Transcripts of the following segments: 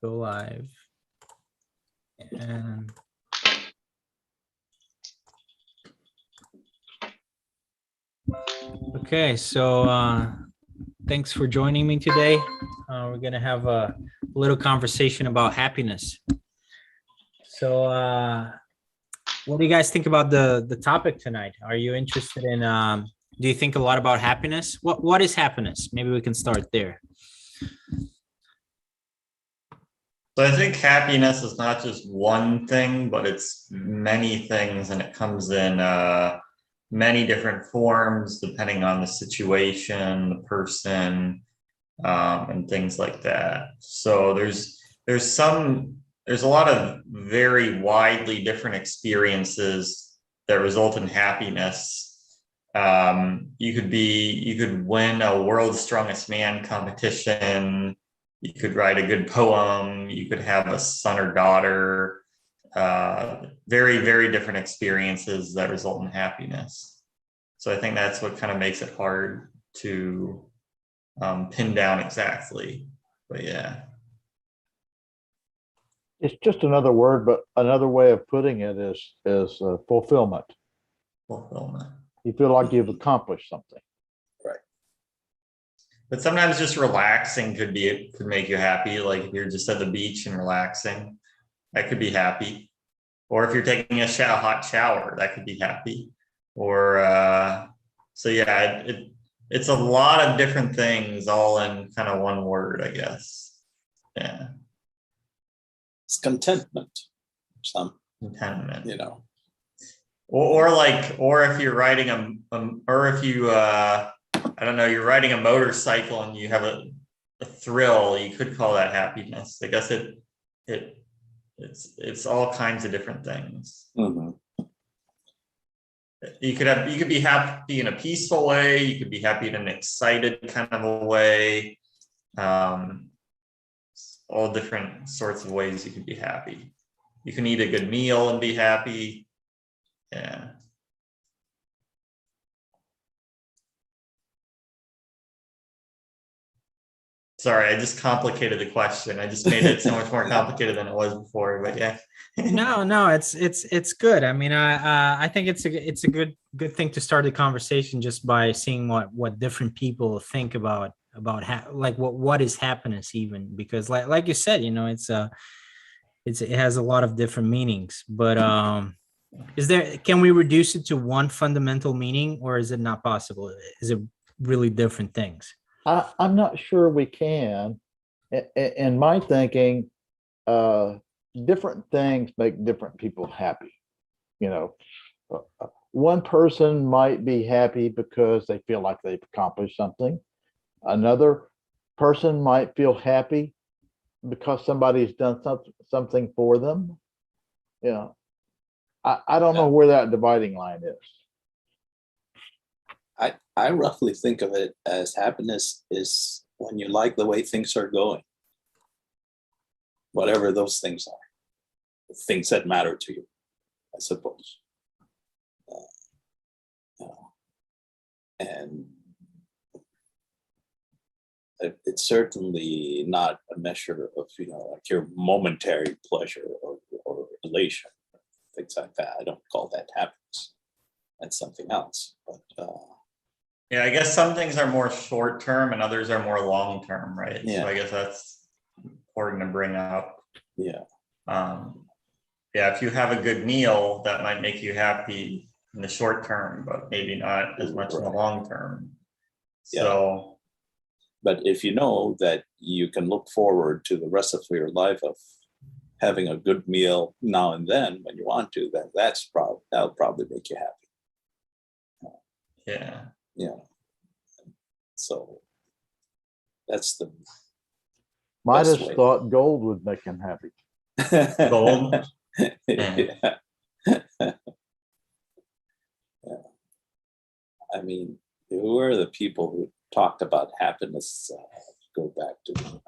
Go live. And okay, so thanks for joining me today. We're gonna have a little conversation about happiness. So what do you guys think about the topic tonight? Are you interested in do you think a lot about happiness? What is happiness? Maybe we can start there. So I think happiness is not just one thing, but it's many things, and it comes in many different forms depending on the situation, the person, and things like that. So there's a lot of very widely different experiences that result in happiness. You could win a World's Strongest Man competition. You could write a good poem. You could have a son or daughter. Very, very different experiences that result in happiness. So I think that's what kind of makes it hard to pin down exactly. But yeah. It's just another word, but another way of putting it is fulfillment. Fulfillment. You feel like you've accomplished something. But sometimes just relaxing could make you happy. Like if you're just at the beach and relaxing, that could be happy. Or if you're taking a hot shower, that could be happy. Or so yeah, it's a lot of different things all in kind of one word, I guess. Yeah. It's contentment. Contentment. You know. Or if you're riding or if you I don't know, you're riding a motorcycle and you have a thrill, you could call that happiness. I guess it's all kinds of different things. Mm-hmm. You could be happy in a peaceful way, you could be happy in an excited kind of a way. All different sorts of ways you could be happy. You can eat a good meal and be happy. Yeah. Sorry, I just complicated the question. I just made it so much more complicated than it was before. But yeah. No, it's good. I mean, I think it's a good thing to start the conversation just by seeing what different people think about like what is happiness even, because like you said, you know, it has a lot of different meanings. But can we reduce it to one fundamental meaning, or is it not possible? Is it really different things? I'm not sure we can. In my thinking, different things make different people happy. You know, one person might be happy because they feel like they've accomplished something. Another person might feel happy because somebody's done something for them. You know, I don't know where that dividing line is. I roughly think of it as happiness is when you like the way things are going, whatever those things are, the things that matter to you, I suppose. And it's certainly not a measure of, you know, like your momentary pleasure or elation, things like that. I don't call that happiness. That's something else. But yeah, I guess some things are more short term and others are more long term, right? Yeah. So I guess that's important to bring up. yeah. Yeah, if you have a good meal, that might make you happy in the short term, but maybe not as much in the long term. Yeah. So, But if you know that you can look forward to the rest of your life of having a good meal now and then when you want to, then that'll probably make you happy. yeah. Yeah. So that's the Midas way. thought gold would make him happy. Gold. Yeah. Yeah. I mean, who are the people who talked about happiness? Go back to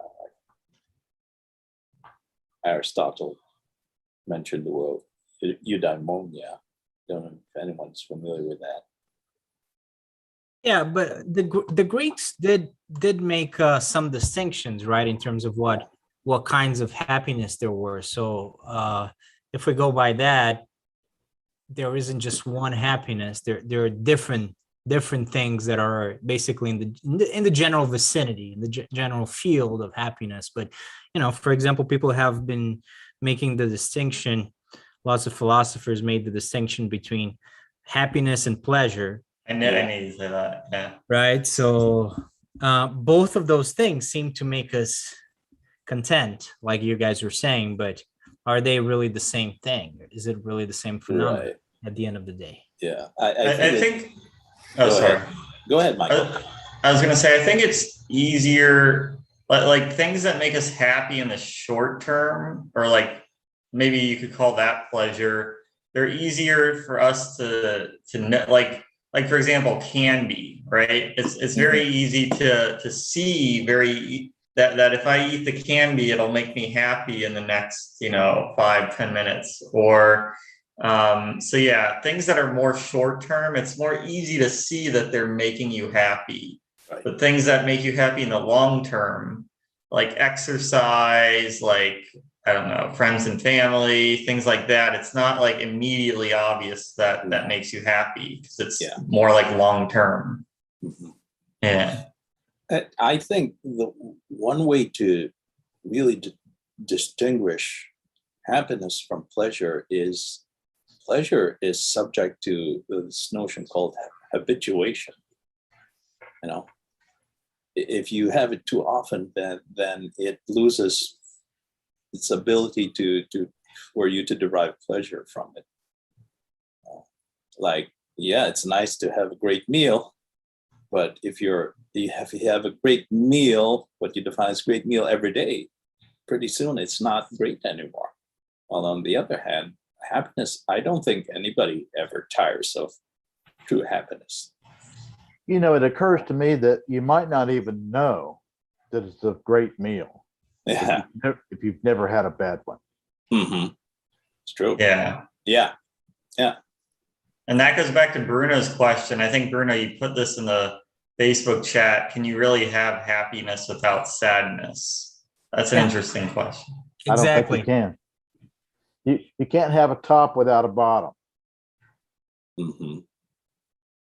Aristotle mentioned the word eudaimonia. Don't know if anyone's familiar with that. Yeah, but the Greeks did make some distinctions, right, in terms of what what kinds of happiness there were. So if we go by that, there isn't just one happiness. There are different things that are basically in the general vicinity, in the general field of happiness. But for example, people have been making the distinction. Lots of philosophers made the distinction between happiness and pleasure. I need to say that. Yeah. Right. So both of those things seem to make us content, like you guys were saying, but are they really the same thing? Is it really the same phenomenon Right. at the end of the day? Yeah. I think. Oh, Go sorry. ahead. Go ahead, Michael. I was gonna say, I think it's easier, like things that make us happy in the short term, or like maybe you could call that pleasure. They're easier for us to like for example, candy, right? It's very easy to see that if I eat the candy, it'll make me happy in the next 5-10 minutes, or so yeah, things that are more short term, it's more easy to see that they're making you happy. Right. But things that make you happy in the long term, like exercise, like I don't know, friends and family, things like that, it's not like immediately obvious that makes you happy, because it's more like long term. Mhm. Yeah. I think the one way to really distinguish happiness from pleasure is subject to this notion called habituation. If you have it too often, then it loses its ability for you to derive pleasure from it. It's nice to have a great meal, but if you have a great meal, what you define as great meal every day, pretty soon it's not great anymore. While on the other hand, happiness, I don't think anybody ever tires of true happiness. It occurs to me that you might not even know that it's a great meal Yeah. if you've never had a bad one. Mm-hmm. It's true. Yeah. Yeah. Yeah. And that goes back to Bruno's question. I think, Bruno, you put this in the Facebook chat. Can you really have happiness without sadness? That's an interesting question. Exactly. I don't think you can. You can't have a top without a bottom. Mm-hmm.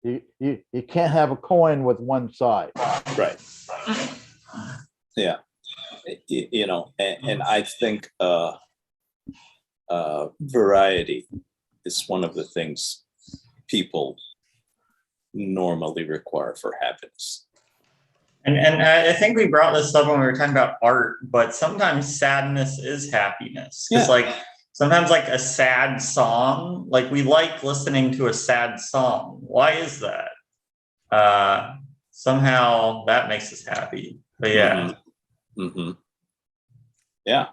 You can't have a coin with one side. Right. Yeah. And I think variety is one of the things people normally require for happiness. And I think we brought this up when we were talking about art, but sometimes sadness is happiness. Because sometimes like a sad song, like we like listening to a sad song. Why is that? Somehow that makes us happy. But yeah. Mm-hmm. Mm-hmm. Yeah.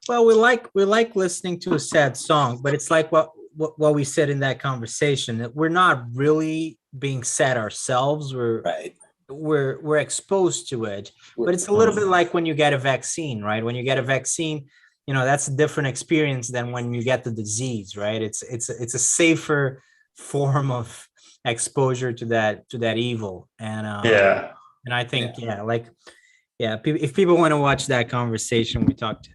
Well, we like listening to a sad song, but it's like what we said in that conversation, that we're not really being sad ourselves. We're exposed to it, but it's a little bit like when you get a vaccine, right? When you get a vaccine, that's a different experience than when you get the disease, right? It's a safer form of exposure to that evil, and I think if people want to watch that conversation, we talked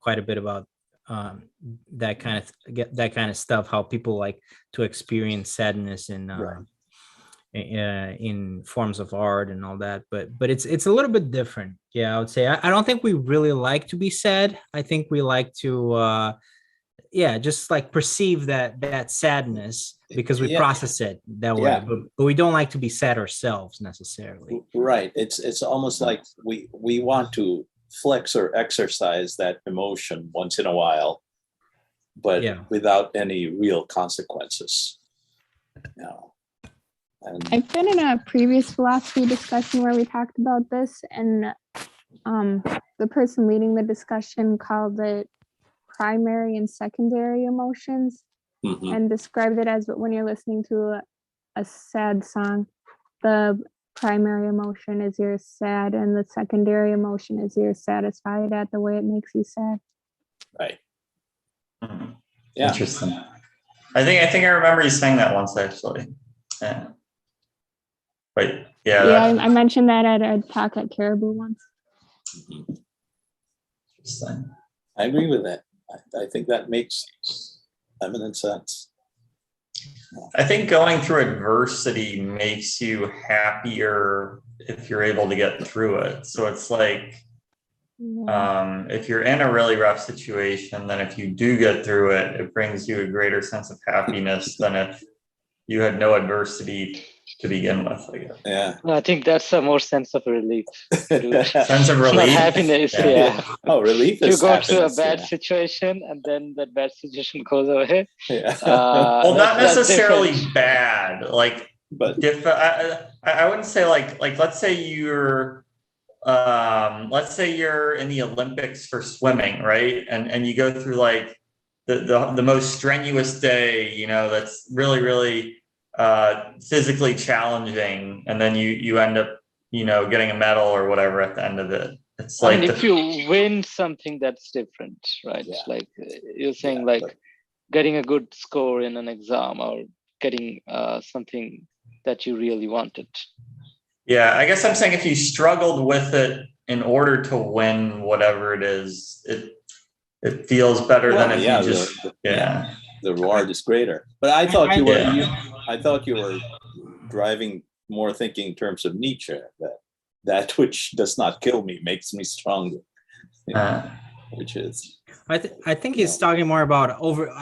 quite a bit about that kind of stuff, how people like to experience sadness in forms of art and all that, but it's a little bit different. I would say I don't think we really like to be sad. I think we like to just like perceive that sadness because we process it that way, but we don't like to be sad ourselves necessarily. Right. It's almost like we want to flex or exercise that emotion once in a while, but without any real consequences. I've been in a previous philosophy discussion where we talked about this, and the person leading the discussion called it primary and secondary emotions, and described it as when you're listening to a sad song, the primary emotion is you're sad, and the secondary emotion is you're satisfied at the way it makes you sad. Right. Yeah. Interesting. I think I remember you saying that once, actually. Yeah. But I mentioned that at a talk at Caribou once. Interesting. I agree with that. I think that makes eminent sense. I think going through adversity makes you happier if you're able to get through it. So it's like, Yeah. if you're in a really rough situation, then if you do get through it, it brings you a greater sense of happiness than if you had no adversity to begin with, I guess. Yeah. I think that's a more sense of relief. Dude. Sense of It's not relief. happiness, Yeah. yeah. Oh, relief You is go through a happiness, bad yeah. situation and then that bad situation goes away. Yeah. Well, not That's necessarily different. bad. Like, But I wouldn't say like let's say you're in the Olympics for swimming, right? And you go through like the most strenuous day, you know, that's really physically challenging, and then you end up, you know, getting a medal or whatever at the end of it. It's I like mean, if you win something, that's different, right? Yeah. Like you're saying, Yeah, like but- getting a good score in an exam or getting something that you really wanted. Yeah, I guess I'm saying if you struggled with it in order to win whatever it is, it feels better Well, than if yeah, you just yeah. the reward is greater. But I thought you were Yeah. I thought you were driving more thinking in terms of Nietzsche, that which does not kill me makes me stronger. Which is I think he's talking more about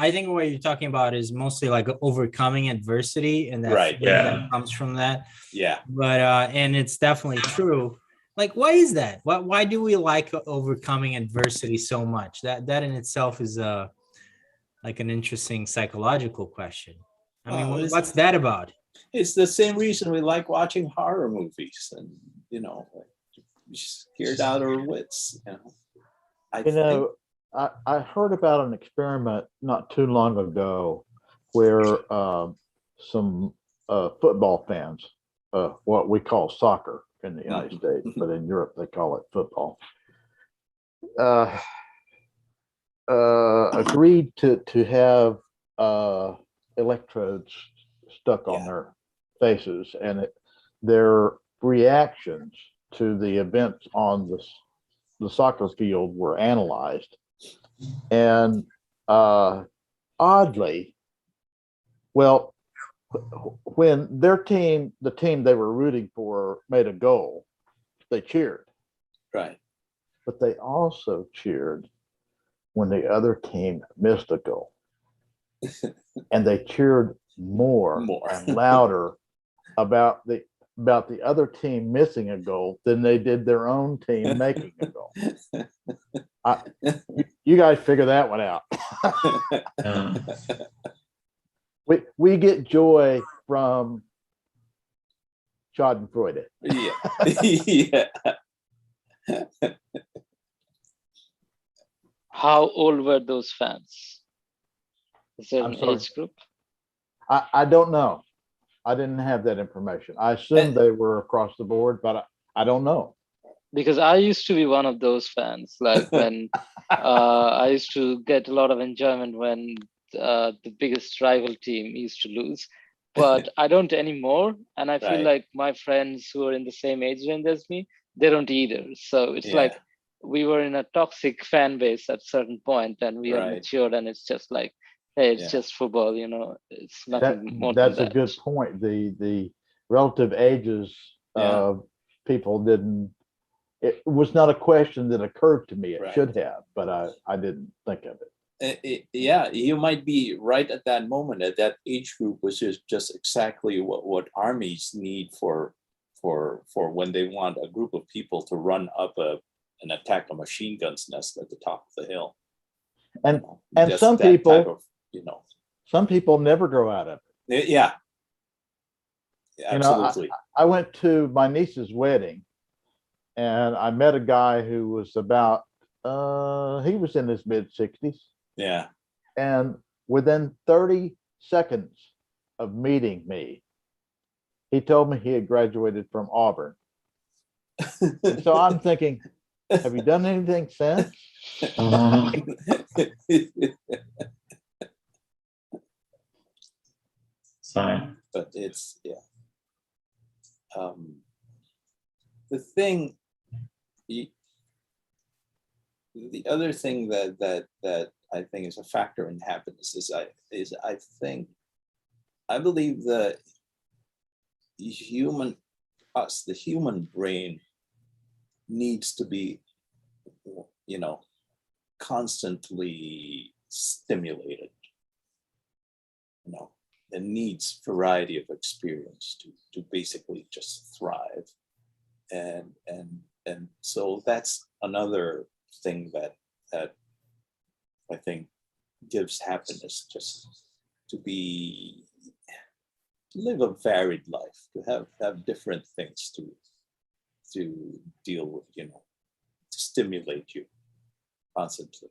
I think what you're talking about is mostly like overcoming adversity, and that Right, feeling yeah. that comes from that. yeah. But and it's definitely true. Like, why is that? Why do we like overcoming adversity so much? That in itself is like an interesting psychological question. I mean, Well, what's that about? It's the same reason we like watching horror movies, and you know, scared out our wits. You know, You know, I heard about an experiment not too long ago where some football fans, what we call soccer in the United States, but in Europe they call it football, agreed to have electrodes stuck on Yeah. their faces, and their reactions to the events on the soccer field were analyzed. And oddly, well, when their team, the team they were rooting for, made a goal, they cheered. right. But they also cheered when the other team missed a goal. And they cheered more and louder about the other team missing a goal than they did their own team making a goal. You guys figure that one out. We get joy from Schadenfreude. Yeah. Yeah. How old were those fans? Is there I'm an sorry. age group? I don't know. I didn't have that information. I assumed they were across the board, but I don't know. Because I used to be one of those fans. Like when I used to get a lot of enjoyment when the biggest rival team used to lose, but I don't anymore. And I feel Right. like my friends who are in the same age range as me, they don't either. So it's Yeah. like we were in a toxic fan base at a certain point, and we have Right. matured, and it's just like, hey, it's Yeah. just football, you know. It's nothing more than That's a that. good point. The relative ages Yeah. of people didn't. It was not a question that occurred to me. It Right. should have, but I didn't think of it. Yeah, you might be right at that moment, at that age group, which is just exactly what armies need for when they want a group of people to run up and attack a machine gun's nest at the top of the hill. And You know, and just some that type people, of, you know, some people never grow out of it. yeah. You know, Absolutely. I went to my niece's wedding, and I met a guy who was about he was in his mid-60s, Yeah. and within 30 seconds of meeting me, he told me he had graduated from Auburn. And so I'm thinking, have you done anything since? Fine. But it's, yeah. The thing, the other thing that I think is a factor in happiness is I believe that the human brain needs to be, you know, constantly stimulated. You know, it needs variety of experience to basically just thrive. And so that's another thing that I think gives happiness, just to live a varied life, to have different things to deal with, you know, to stimulate you constantly.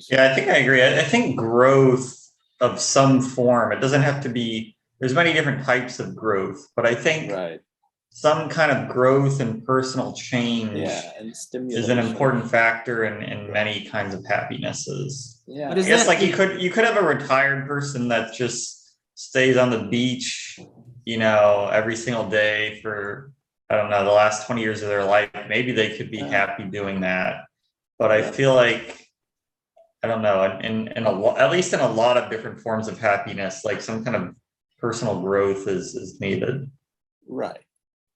Yeah, I think I agree. I think growth of some form, it doesn't have to be, there's many different types of growth, but I think Right. some kind of growth and personal change Yeah, and is stimulation. an important factor in many kinds of happinesses. Yeah. But I is guess that- like you could have a retired person that just stays on the beach, you know, every single day for, I don't know, the last 20 years of their life. Maybe they could be Yeah. happy doing that. But I Yeah. feel like, I don't know, at least in a lot of different forms of happiness, like some kind of personal growth is needed. Right.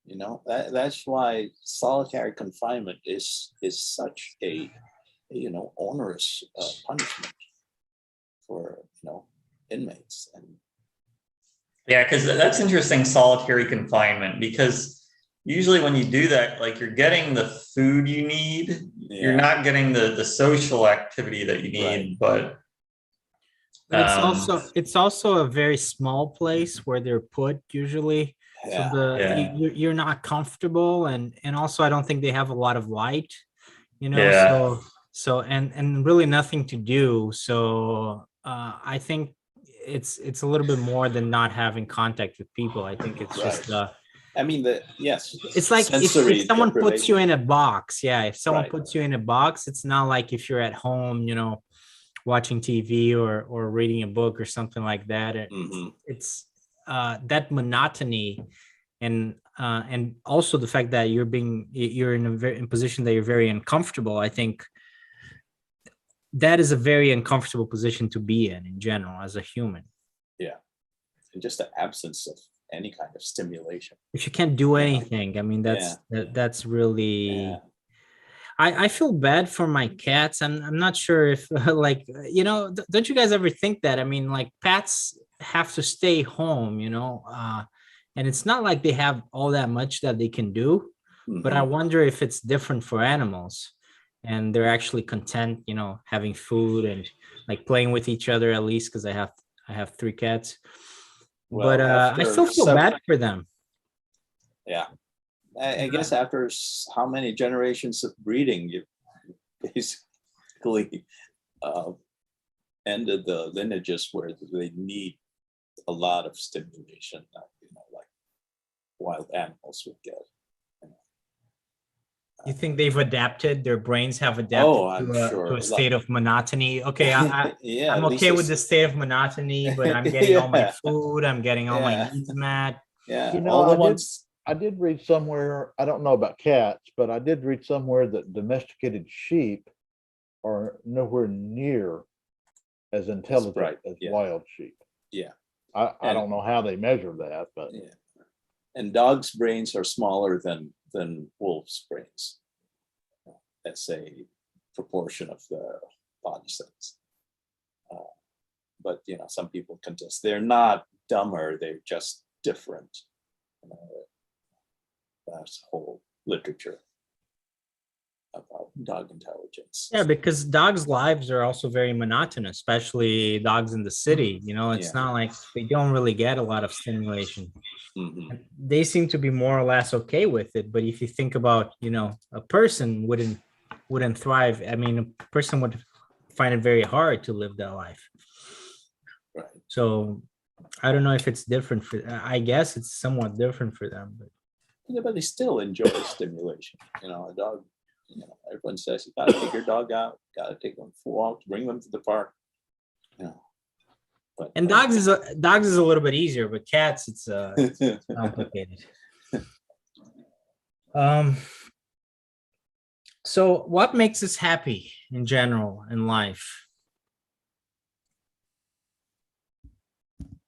You know, that's why solitary confinement is such a, you know, onerous punishment for, you know, inmates. And Yeah, because that's interesting, solitary confinement, because usually when you do that, like you're getting the food you need, you're yeah, not getting the social activity that you need, but But it's also a very small place where they're put usually. yeah, So Yeah. you're not comfortable, and also I don't think they have a lot of light, you know. Yeah. So and really nothing to do. So I think it's a little bit more than not having contact with people. I think it's just Right. I mean, yes, it's like sensory if someone puts you deprivation. in a box, yeah, if someone Right. puts you in a box, it's not like if you're at home, you know, watching TV or reading a book or something like that. Mhm. It's that monotony and also the fact that you're in in position that you're very uncomfortable. I think that is a very uncomfortable position to be in general as a human. And just the absence of any kind of stimulation. If you can't do Yeah. anything, I mean that's really. Yeah. I feel bad for my cats. I'm not sure if like, you know, don't you guys ever think that? I mean, like pets have to stay home, you know, and it's not like they have all that much that they can do, but I Mhm. wonder if it's different for animals and they're actually content, you know, having food and like playing with each other at least because I have 3 cats. But Well, I still feel bad for them. Yeah. I guess after how many generations of breeding, you basically ended the lineages where they need a lot of stimulation, you know, like wild animals would get. You think they've adapted? Their brains have adapted Oh, I'm sure. to a state of monotony. Okay, Yeah, I'm at least okay with it's- the state of monotony, but I'm getting all my Yeah. food. I'm getting all my Yeah. needs met. Yeah, You know, all the I did- ones. I did read somewhere, I don't know about cats, but I did read somewhere that domesticated sheep are nowhere near as intelligent right, as yeah. wild sheep. Yeah. I And- don't know how they measure that, but Yeah. And dogs' brains are smaller than wolves' brains. That's a proportion of the body size. But you know, some people contest. They're not dumber. They're just different. That's whole literature about dog intelligence. Yeah, because dogs' lives are also very monotonous, especially dogs in the city. You know, it's Yeah. not like they don't really get a lot of stimulation. Mhm. They seem to be more or less okay with it. But if you think about, you know, a person wouldn't thrive. I mean, a person would find it very hard to live that life. Right. So I don't know if it's different for. I guess it's somewhat different for them. But Yeah, but they still enjoy stimulation. You know, a dog. You know, everyone says you gotta take your dog out. Gotta take them for walks. Bring them to the park. You know. But and dogs is a little bit easier, but cats it's complicated. So what makes us happy in general in life?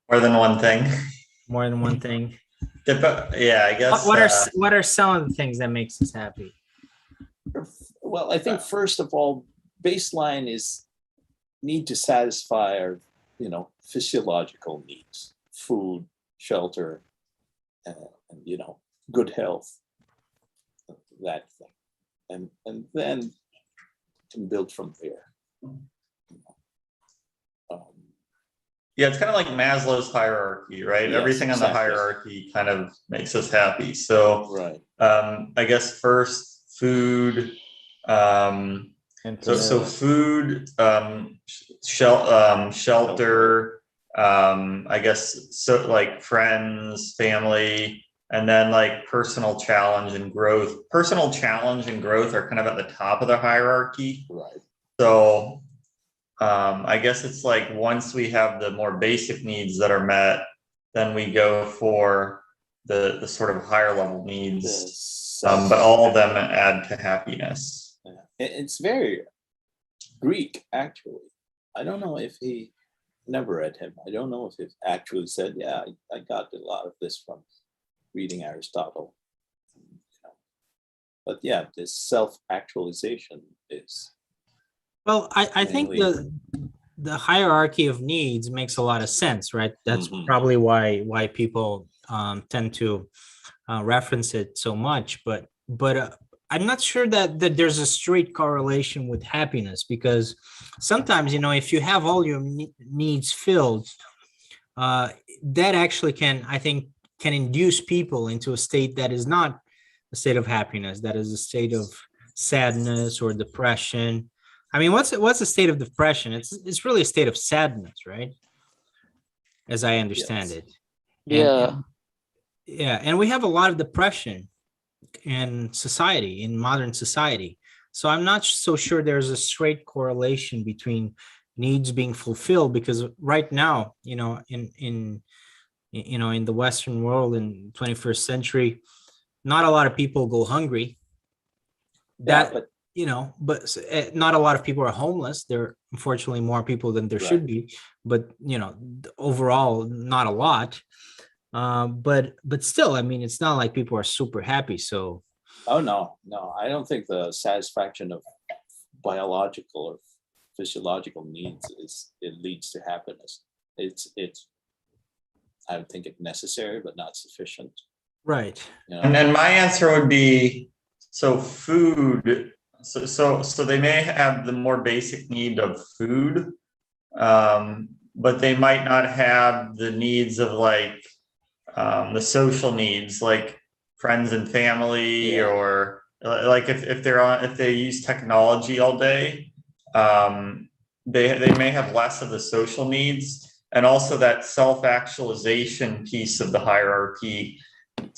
More than one thing. More than one thing. Yeah, I guess. What are some of the things that makes us happy? Well, I think first of all, baseline is need to satisfy our, physiological needs, food, shelter, and good health, that thing, and then can build from there. Yeah, it's kind of like Maslow's hierarchy, right? Yes, Everything on the exactly. hierarchy kind of makes us happy. So Right. I guess first food. So food, shelter, I guess, so like friends, family, and then like personal challenge and growth. Personal challenge and growth are kind of at the top of the hierarchy. Right. So I guess it's like once we have the more basic needs that are met, then we go for the sort of higher level needs. But all of them add to happiness. Yeah. It's very Greek, actually. I don't know if he never read him. I don't know if he actually said, yeah, I got a lot of this from reading Aristotle. But yeah, this self-actualization is. Well, I think the hierarchy of needs makes a lot of sense, right? That's probably why people tend to reference it so much, but I'm not sure that there's a straight correlation with happiness, because sometimes, if you have all your needs filled, that actually can induce people into a state that is not a state of happiness, that is a state of sadness or depression. I mean, what's a state of depression? It's really a state of sadness, right? As I understand Yes. it. Yeah. And we have a lot of depression in society, in modern society. So I'm not so sure there's a straight correlation between needs being fulfilled, because right now, in the Western world in 21st century, not a lot of people go hungry. But not a lot of people are homeless. There are unfortunately more people than there should be, but overall, not a lot. But still, I mean, it's not like people are super happy. So, Oh no, I don't think the satisfaction of biological or physiological needs it leads to happiness. It's I would think it's necessary but not sufficient. right. And then my answer would be, so food. So they may have the more basic need of food, but they might not have the needs of like the social needs, like friends and family, or like if they use technology all day, they may have less of the social needs, and also that self-actualization piece of the hierarchy.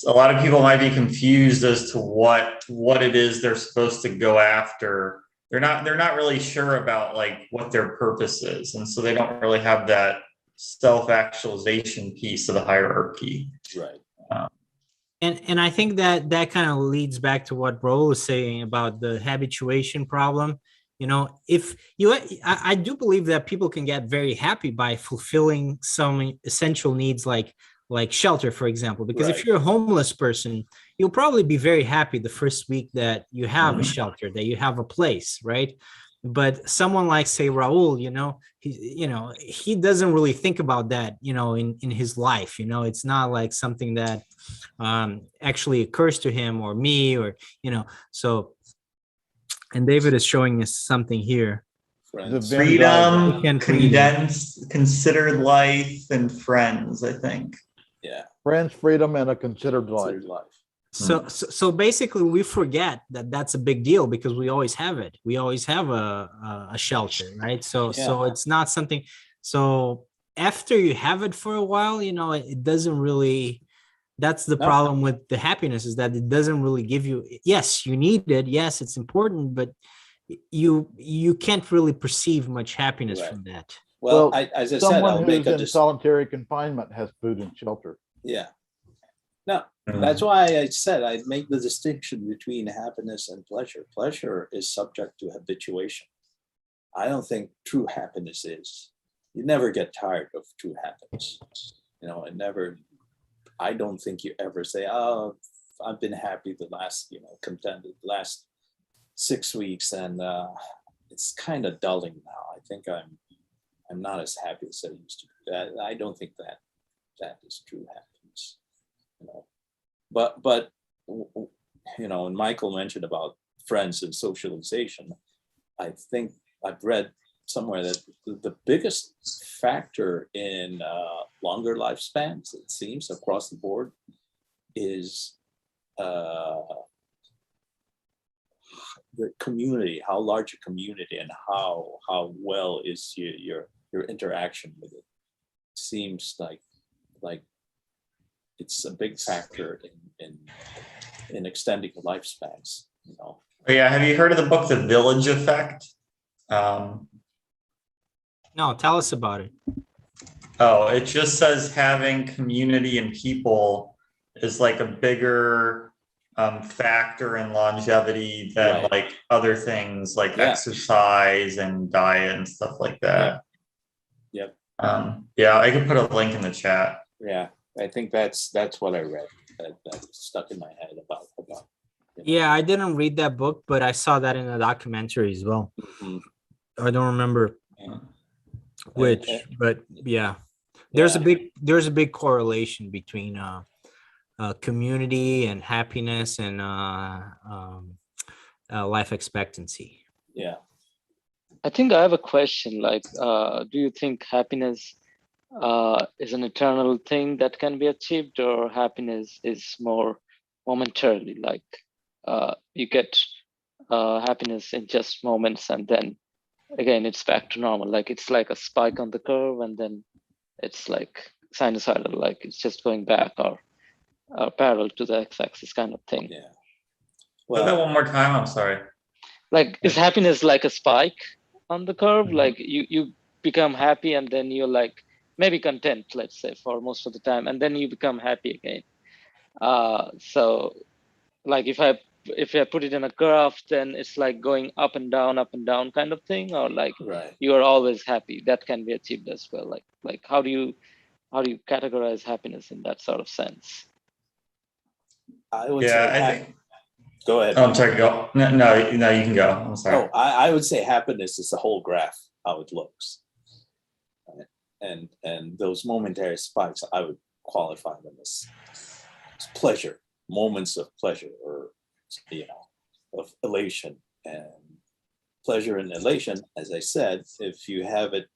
A lot of people might be confused as to what it is they're supposed to go after. They're not really sure about like what their purpose is, and so they don't really have that self-actualization piece of the hierarchy. Right. And I think that kind of leads back to what Raul was saying about the habituation problem. I do believe that people can get very happy by fulfilling some essential needs, like shelter, for example, because if you're a homeless person, you'll probably be very happy the first week that you have a shelter, that you have a place, right? But someone like, say, Raul, he doesn't really think about that, in his life. It's not like something that actually occurs to him or me, or so. And David is showing us something here. Freedom, condensed, considered life, and friends, I think. Yeah. Friends, freedom, and a considered life. So basically, we forget that that's a big deal, because we always have it. We always have a shelter, right? So it's not something. So after you have it for a while, it doesn't really. That's the problem with the happiness, is that it doesn't really give you. Yes, you need it. Yes, it's important, but you can't really perceive much happiness from that. Well, as I said, I'll someone make who's in solitary confinement has food and shelter. Yeah. Now, That's why I said I'd make the distinction between happiness and pleasure. Pleasure is subject to habituation. I don't think true happiness is. You never get tired of true happiness. It never, I don't think you ever say, oh, I've been happy the last, contented the last 6 weeks, and it's kind of dulling now. I think I'm not as happy as I used to be. I don't think that is true happiness. But and Michael mentioned about friends and socialization. I think I've read somewhere that the biggest factor in longer lifespans, it seems, across the board, is the community, how large a community, and how well is your interaction with it. Seems like it's a big factor in extending the lifespans. Oh, yeah, have you heard of the book The Village Effect? No, tell us about it. Oh, it just says having community and people is like a bigger factor in longevity than Right. like other things like Yeah. exercise and diet and stuff like that. Yep. Yeah, I could put a link in the chat. Yeah, I think that's what I read. That stuck in my head about. Yeah, I didn't read that book, but I saw that in a documentary as well. Mhm. I don't remember Yeah. which, but yeah, there's a big correlation between community and happiness and life expectancy. Yeah. I think I have a question. Like, do you think happiness is an eternal thing that can be achieved, or happiness is more momentarily? Like, you get happiness in just moments, and then again it's back to normal. Like it's like a spike on the curve, and then it's like sinusoidal, like it's just going back or parallel to the x-axis kind of thing. Yeah. Say that one more time. I'm sorry. Like, is happiness like a spike on the curve? Mhm. Like you become happy, and then you're like maybe content, let's say, for most of the time, and then you become happy again. So like if I put it in a graph, then it's like going up and down kind of thing, or like Right. you are always happy. That can be achieved as well. Like how do you categorize happiness in that sort of sense? I would Yeah, say. I think. Go ahead. Oh, I'm sorry. Go. No, you can go. I'm sorry. Oh, I would say happiness is the whole graph, how it looks. Right? And those momentary spikes, I would qualify them as pleasure, moments of pleasure, or of elation. And pleasure and elation, as I said, if you have it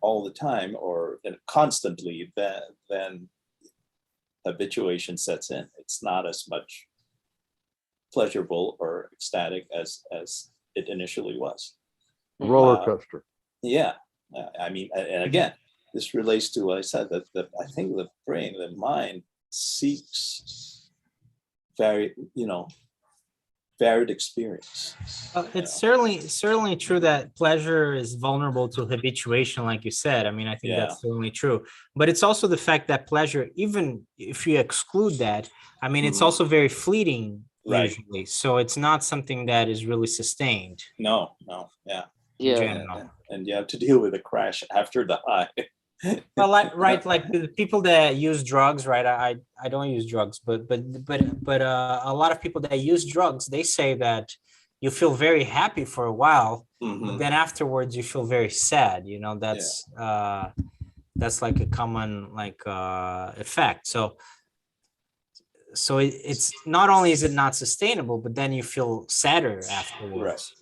all the time or constantly, then habituation sets in. It's not as much pleasurable or ecstatic as it initially was. Roller coaster. Yeah, I mean, and again, this relates to what I said, that I think the brain, the mind seeks varied experience. It's certainly true that pleasure is vulnerable to habituation, like you said. I mean, I think that's certainly true. But it's also the fact that pleasure, even if you exclude that, I mean, it's also very fleeting usually. So it's not something that is really sustained. No, yeah. In general. And you have to deal with a crash after the high. Well, like the people that use drugs, right? I don't use drugs, but a lot of people that use drugs, they say that you feel very happy for a while, but then afterwards you feel very sad. That's like a common effect. So it's not only is it not sustainable, but then you feel sadder afterwards.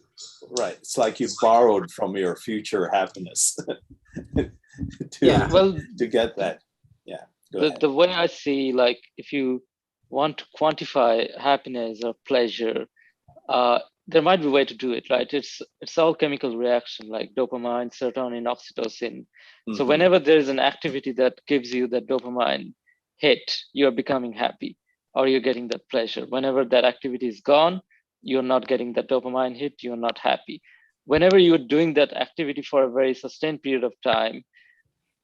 Right. It's like you borrowed from your future happiness. To get that. Yeah. The way I see, like, if you want to quantify happiness or pleasure, there might be a way to do it, right? It's all chemical reaction, like dopamine, serotonin, oxytocin. So whenever there's an activity that gives you that dopamine hit, you're becoming happy, or you're getting that pleasure. Whenever that activity is gone, you're not getting that dopamine hit, you're not happy. Whenever you're doing that activity for a very sustained period of time,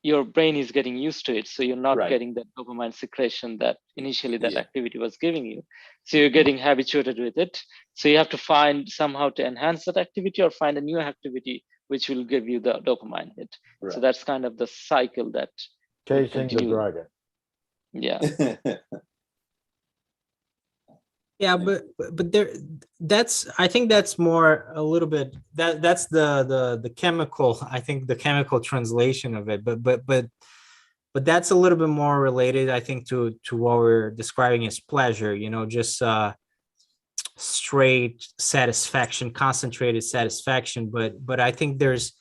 your brain is getting used to it. So you're not Right. getting that dopamine secretion that initially that Yeah. activity was giving you. So you're getting habituated with it. So you have to find somehow to enhance that activity or find a new activity which will give you the dopamine hit. So Right. that's kind of the cycle that will Chasing the continue. dragon. Yeah. Yeah, but there, that's, I think that's more a little bit, that's the chemical, I think the chemical translation of it, but that's a little bit more related, I think, to what we're describing as pleasure, you know, just straight satisfaction, concentrated satisfaction. But I think there's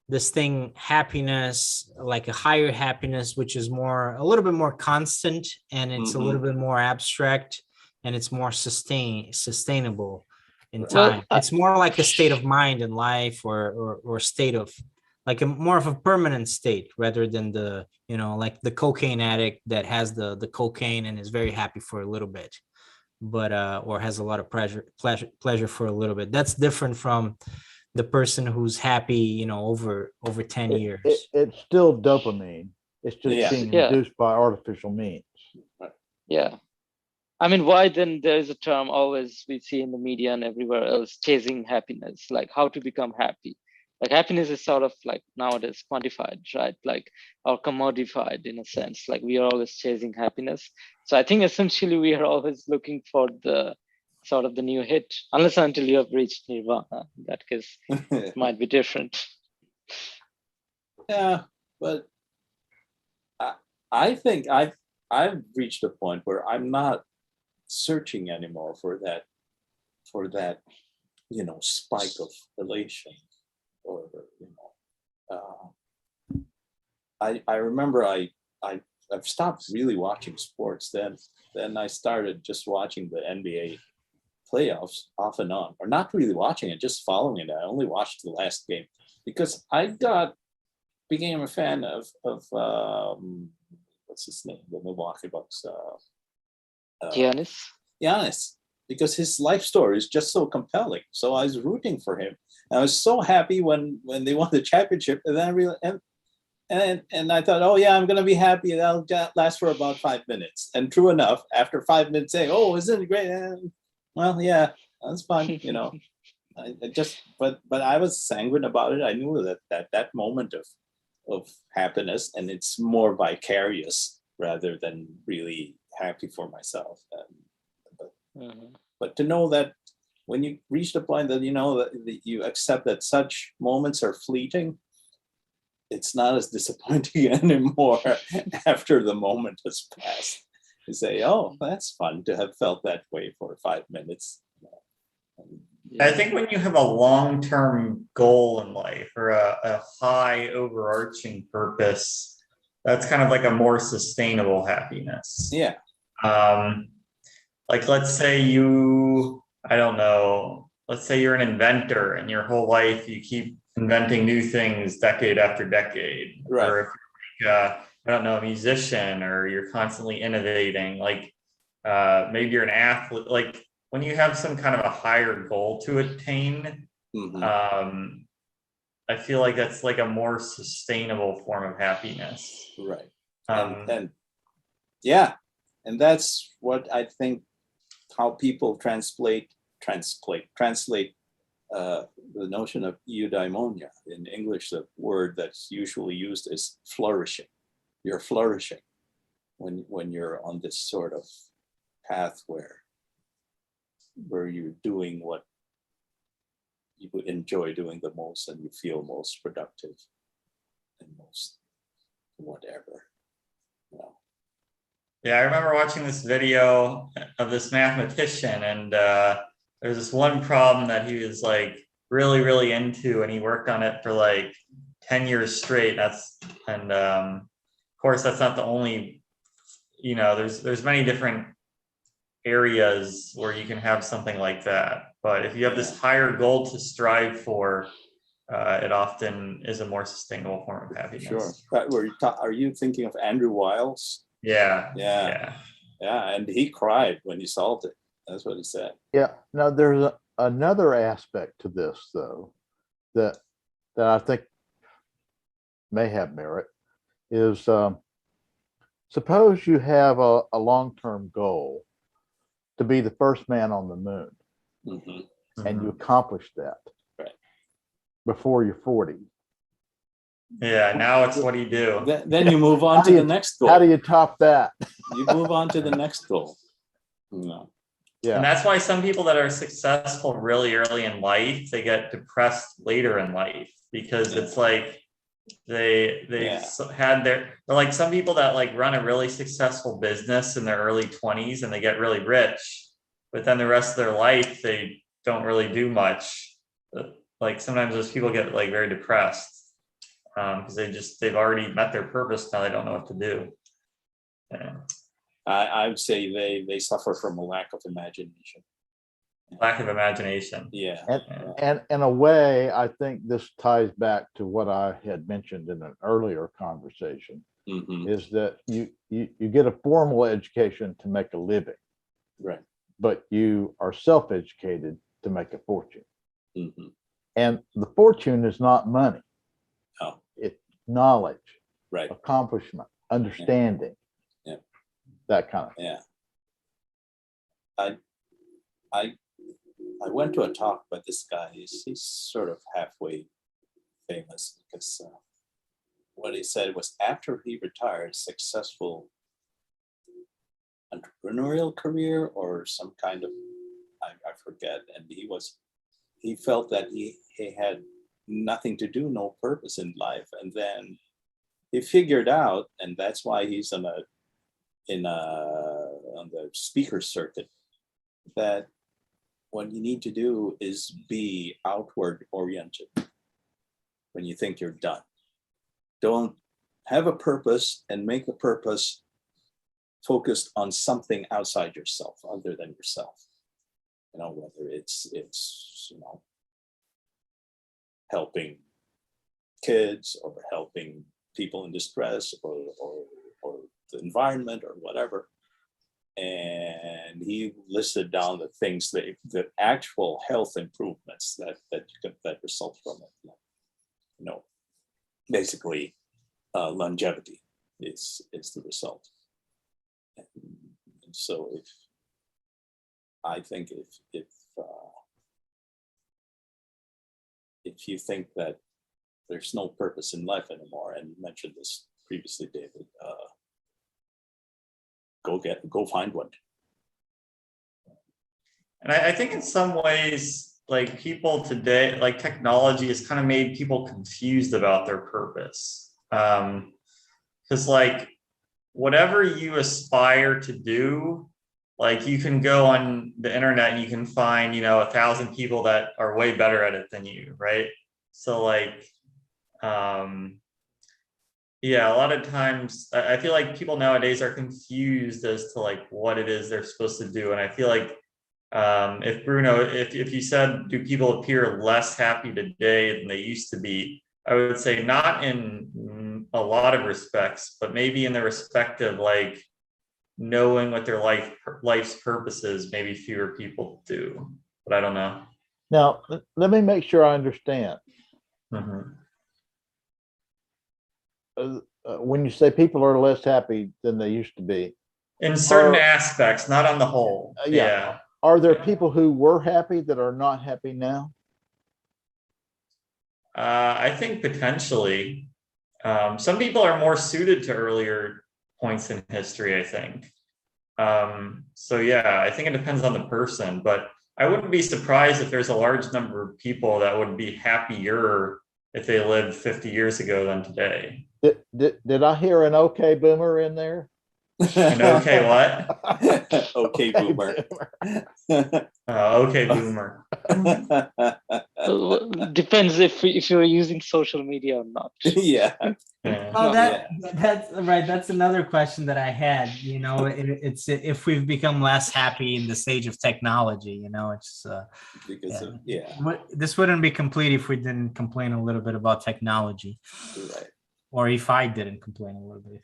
this thing, happiness, like a higher happiness, which is more, a little bit more constant, and it's a little bit more abstract, and it's more sustainable in Well, time. It's more like a state of mind in life, or state of, like a more of a permanent state, rather than the, you know, like the cocaine addict that has the cocaine and is very happy for a little bit, but or has a lot of pleasure for a little bit. That's different from the person who's happy, you know, over 10 years. It's still dopamine. It's just Yeah. being Yeah. induced by artificial means. Yeah. I mean, why then there is a term always we see in the media and everywhere else, chasing happiness, like how to become happy. Like happiness is sort of like nowadays quantified, right? Like, or commodified in a sense, like we are always chasing happiness. So I think essentially we are always looking for the sort of the new hit, unless until you have reached nirvana. In that case, it might be different. Yeah, but I think I've reached a point where I'm not searching anymore for that, you know, spike of elation, or you know, I remember I've stopped really watching sports. Then I started just watching the NBA playoffs off and on, or not really watching it, just following it. I only watched the last game because I became a fan of what's his name, the Milwaukee Bucks. Giannis, because his life story is just so compelling. So I was rooting for him. And I was so happy when they won the championship, and then I really and I thought, oh yeah, I'm gonna be happy. That'll last for about 5 minutes. And true enough, after 5 minutes, saying, "Oh, isn't it great?" Well, yeah, that's fine. You know, I just but I was sanguine about it. I knew that moment of happiness, and it's more vicarious rather than really happy for myself. But to know that when you reach the point that you know that you accept that such moments are fleeting, it's not as disappointing anymore after the moment has passed. You say, "Oh, that's fun to have felt that way for 5 minutes." I think when you have a long-term goal in life, or a high overarching purpose, that's kind of like a more sustainable happiness. Yeah. Like let's say I don't know, let's say you're an inventor and your whole life you keep inventing new things decade after decade. Right. Or if you're like, I don't know, a musician, or you're constantly innovating, like maybe you're an athlete, like when you have some kind of a higher goal to attain, I feel like that's like a more sustainable form of happiness. Right. And yeah, and that's what I think how people translate the notion of eudaimonia. In English, the word that's usually used is flourishing. You're flourishing when you're on this sort of path where you're doing what you would enjoy doing the most, and you feel most productive and most whatever, you know. yeah, I remember watching this video of this mathematician, and there's this one problem that he was like really into, and he worked on it for like 10 years straight. Of course, that's not the only, you know, there's many different areas where you can have something like that. But if you have this higher goal to strive for, it often is a more sustainable form of happiness. Sure. Are you thinking of Andrew Wiles? Yeah. Yeah, and he cried when he solved it. That's what he said. Yeah. Now there's another aspect to this, though, that I think may have merit, is suppose you have a long-term goal to be the first man on the moon, Mhm. and you accomplish that Right. before you're 40. Yeah, now it's what do you do? Then you move on How to do the you- next How do goal. you top that? You move on to the next goal. No. And Yeah, that's why some people that are successful really early in life, they get depressed later in life because it's like they Yeah. had they're like some people that like run a really successful business in their early 20s and they get really rich, but then the rest of their life they don't really do much. Like sometimes those people get like very depressed because they've already met their purpose, now they don't know what to do. Yeah. I would say they suffer from a lack of imagination. Lack of imagination. Yeah. and in a way, I think this ties back to what I had mentioned in an earlier conversation, Mhm. is that you get a formal education to make a living, Right. but you are self-educated to make a fortune. Mhm. And the fortune is not money. Oh. It's knowledge, Right. accomplishment, understanding. Yeah. That kind of. Yeah. I went to a talk by this guy. He's sort of halfway famous because what he said was after he retired, successful entrepreneurial career or some kind of, I forget. And he felt that he had nothing to do, no purpose in life. And then he figured out, and that's why he's on the speaker circuit, that what you need to do is be outward oriented. When you think you're done, don't have a purpose and make the purpose focused on something outside yourself, other than yourself. Whether it's helping kids or helping people in distress or the environment or whatever. And he listed down the things the actual health improvements that result from it. Basically, longevity is the result. And so, if you think that there's no purpose in life anymore, and you mentioned this previously, David, go find one. And I think in some ways, like people today, like technology has kind of made people confused about their purpose. Because like whatever you aspire to do, like you can go on the internet and you can find, 1,000 people that are way better at it than you, right? So like, yeah, a lot of times I feel like people nowadays are confused as to like what it is they're supposed to do. And I feel like if Bruno, if you said, do people appear less happy today than they used to be? I would say not in a lot of respects, but maybe in the respect of like knowing what their life's purpose is, maybe fewer people do, but I don't know. Now, let me make sure I understand. Mhm. When you say people are less happy than they used to be, In certain Or- aspects, not on the whole. yeah. Yeah. are there people who were happy that are not happy now? I think potentially. Some people are more suited to earlier points in history, I think. So yeah, I think it depends on the person, but I wouldn't be surprised if there's a large number of people that would be happier if they lived 50 years ago than today. Did I hear an okay boomer in there? An okay what? Okay, boomer. Okay, boomer. Depends if you're using social media or not. Yeah. Yeah. Well, Yeah. that's right. That's another question that I had. It's if we've become less happy in this age of technology. It's Because yeah. of, This wouldn't be complete if we didn't complain a little bit about technology, you're right. or if I didn't complain a little bit.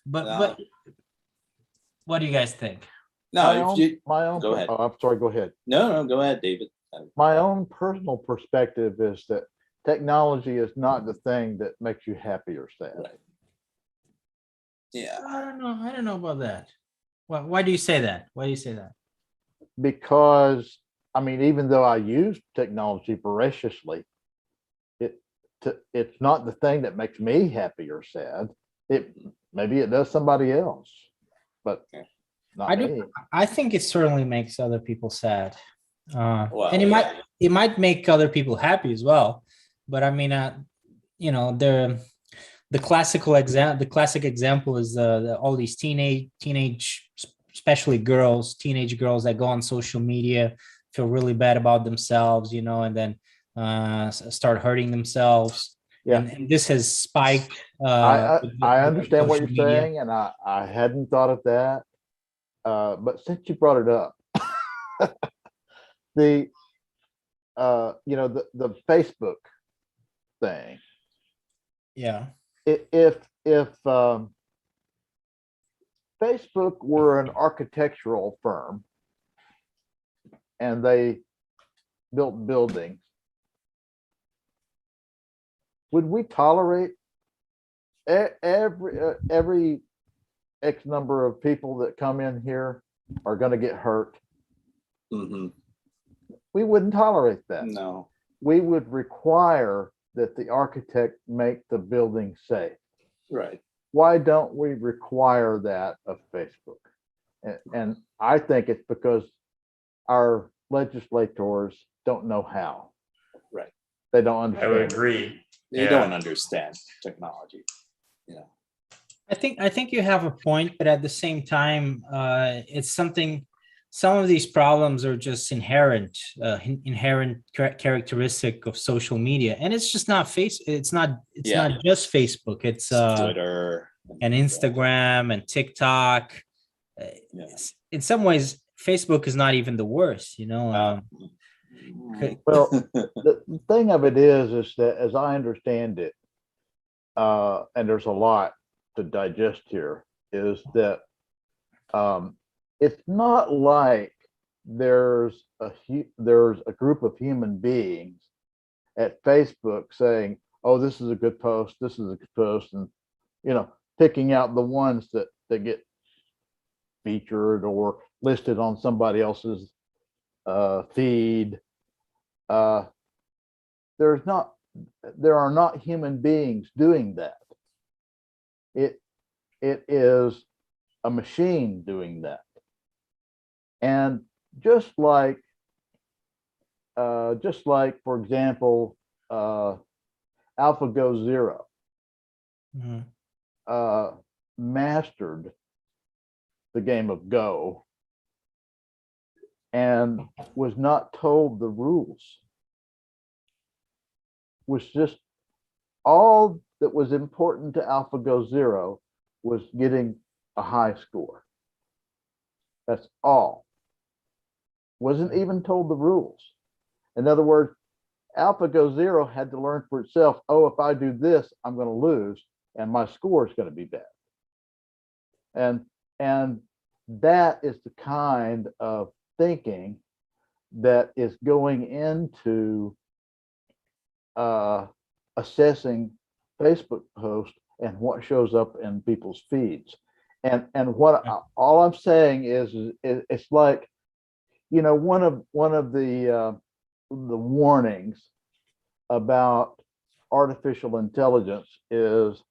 But what do you guys think? No, My own. go ahead. Oh, I'm sorry. Go ahead. no, go ahead, David. My own personal perspective is that technology is not the thing that makes you happy or sad. Right. Yeah. I don't know. I don't know about that. Why do you say that? Why do you say that? Because, I mean, even though I use technology voraciously, it's not the thing that makes me happy or sad. Maybe it does somebody else, but Okay. not I do. me. I think it certainly makes other people sad, Well, and yeah. it might make other people happy as well. But I mean, you know, the classic example is all these teenage, especially girls, teenage girls that go on social media, feel really bad about themselves, you know, and then start hurting themselves. Yeah. And this has spiked. I understand what social you're media. saying, and I hadn't thought of that. But since you brought it up, the you know, the Facebook thing. Yeah. If Facebook were an architectural firm and they built buildings, would we tolerate every X number of people that come in here are going to get hurt? Mhm. We wouldn't tolerate that. No, We would require that the architect make the building safe. right. Why don't we require that of Facebook? And I think it's because our legislators don't know how. Right. They don't I would understand. agree. They Yeah. don't understand technology. I think you have a point, but at the same time, it's something. Some of these problems are just inherent characteristic of social media, and it's just not It's not. It's Yeah. not just Facebook. It's Twitter. and Instagram and TikTok. Yeah. In some ways, Facebook is not even the worst. You know. Well, the thing of it is that as I understand it, and there's a lot to digest here, is that it's not like there's a group of human beings at Facebook saying, "Oh, this is a good post. This is a good post," and you know, picking out the ones that get featured or listed on somebody else's feed. There are not human beings doing that. It is a machine doing that. And just like for example, AlphaGo Zero Mhm. mastered the game of Go and was not told the rules. Was just all that was important to AlphaGo Zero was getting a high score. That's all. Wasn't even told the rules. In other words, AlphaGo Zero had to learn for itself, oh, if I do this, I'm going to lose and my score is going to be bad. And that is the kind of thinking that is going into assessing Facebook posts and what shows up in people's feeds. And what all I'm saying is it's like, you know, one of the warnings about artificial intelligence is,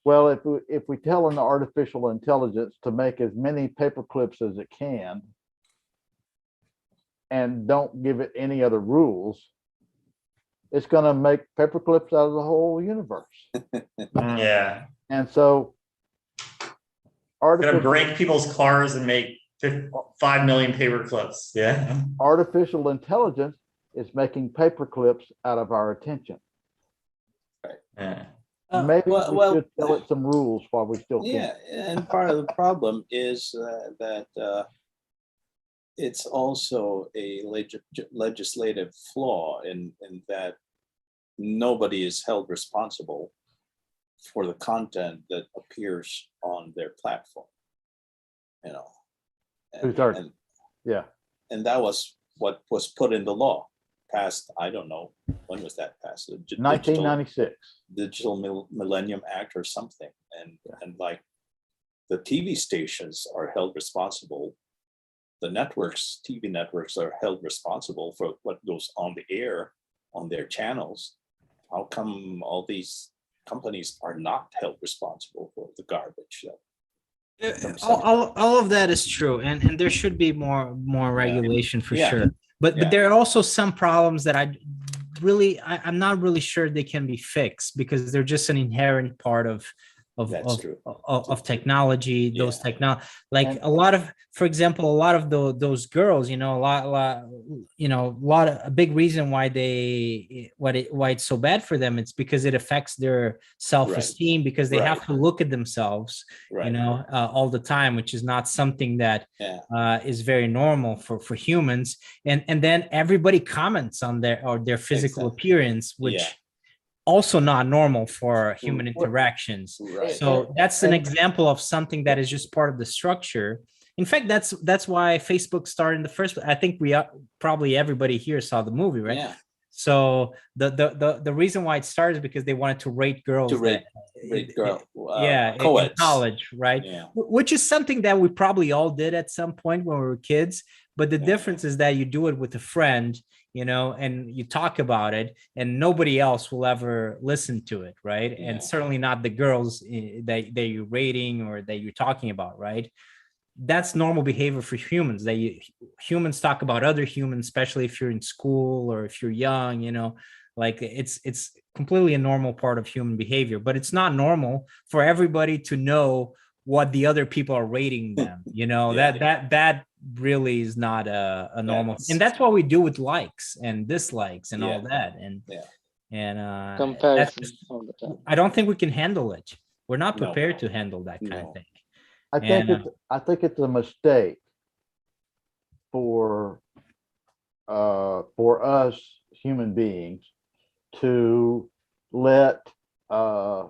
well, if we tell an artificial intelligence to make as many paper clips as it can and don't give it any other rules, it's going to make paper clips out of the whole universe. Yeah. And so Gonna break people's cars and make 5 million paper clips. Yeah. artificial intelligence is making paper clips out of our attention. Yeah. Maybe we well, should tell it some rules while we still can. Yeah, and part of the problem is that it's also a legislative flaw in that nobody is held responsible for the content that appears on their platform. You know, Yeah. and that was what was put in the law, passed. I don't know when was that passed. The 1996. Digital Millennium Act or something, and like the TV stations are held responsible. The networks, TV networks are held responsible for what goes on the air on their channels. How come all these companies are not held responsible for the garbage? Comes All of that is true, and there should be more regulation for Yeah. sure. But Yeah. there are also some problems that I'm not really sure they can be fixed because they're just an inherent part of That's true. of technology. Those Yeah. like And- a lot of, for example, a lot of those girls, a big reason why why it's so bad for them. It's because it affects their self-esteem because they have Right. to look at themselves, Right. all the time, which is not something that Yeah. is very normal for humans. And then everybody comments on their physical Exactly. appearance, which Yeah. also not normal for human Well, interactions. Right. So that's an And- example of something that is just part of the structure. In fact, that's why Facebook started in the first place. I think probably everybody here saw the movie, right? Yeah. So the reason why it started is because they wanted to rate girls To rate that- girl. yeah, in co-eds. college, right? Yeah. Which is something that we probably all did at some point when we were kids. But the Yeah. difference is that you do it with a friend, and you talk about it, and nobody else will ever listen to it, right? Yeah. And certainly not the girls that you're rating or that you're talking about, right? That's normal behavior for humans. Humans talk about other humans, especially if you're in school or if you're young, like it's completely a normal part of human behavior, but it's not normal for everybody to know what the other people are rating them. Yeah. That really is not a normal, That's- and that's what we do with likes and dislikes and all Yeah. that. And Yeah. that's Comparison just- all the time. I don't think we can handle it. We're not No. prepared to handle that kind No. of thing. I think it's a mistake for us human beings to let a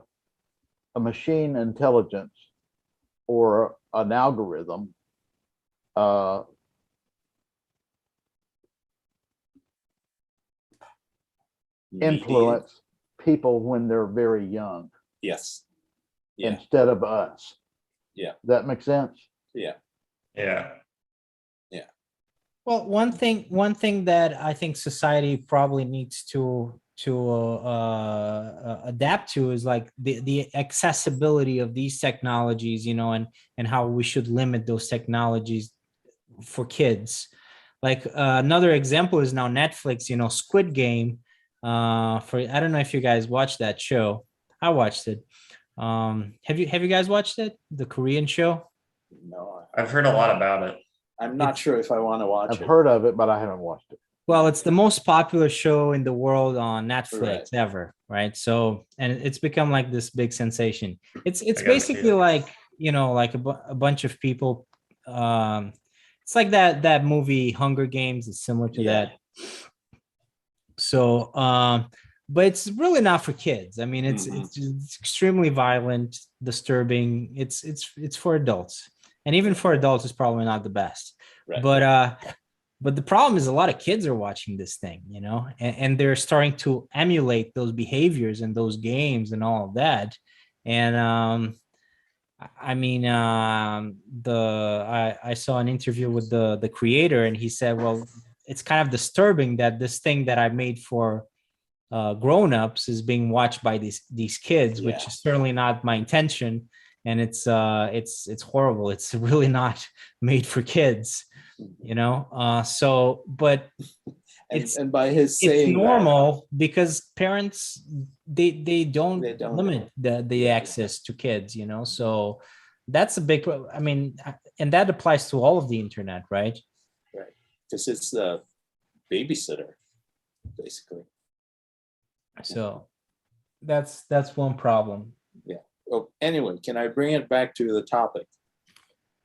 machine intelligence or an algorithm influence people when they're very young Yes. Yeah. instead of us. Yeah. That makes sense? Yeah. Yeah. Well, one thing that I think society probably needs to adapt to is like the accessibility of these technologies, and how we should limit those technologies for kids. Like another example is now Netflix, Squid Game. I don't know if you guys watched that show. I watched it. Have you guys watched it? The Korean show? No, I've heard a lot about it. I'm not sure if I want to watch I've it. heard of it, but I haven't watched it. Well, it's the most popular show in the world on Netflix Right. ever, right? So, and it's become like this big sensation. It's gotta see basically it. like, like a bunch of people. It's like that movie Hunger Games. It's similar to Yeah. that. So, but it's really not for kids. I mean, it's extremely violent, disturbing. It's for adults, and even for adults, it's probably not the best. Right. But the problem is a lot of kids are watching this thing, and they're starting to emulate those behaviors and those games and all of that. And I mean, I saw an interview with the creator, and he said, well, it's kind of disturbing that this thing that I made for grown-ups is being watched by these kids, which Yeah. is certainly not my intention. And it's horrible. It's really not made for kids, so, but it's And by his it's saying normal because parents they don't They don't. limit the Yeah. access to kids, so that's a big I mean, and that applies to all of the internet, right? because it's the babysitter, basically. So that's one problem. Oh, anyway, can I bring it back to the topic?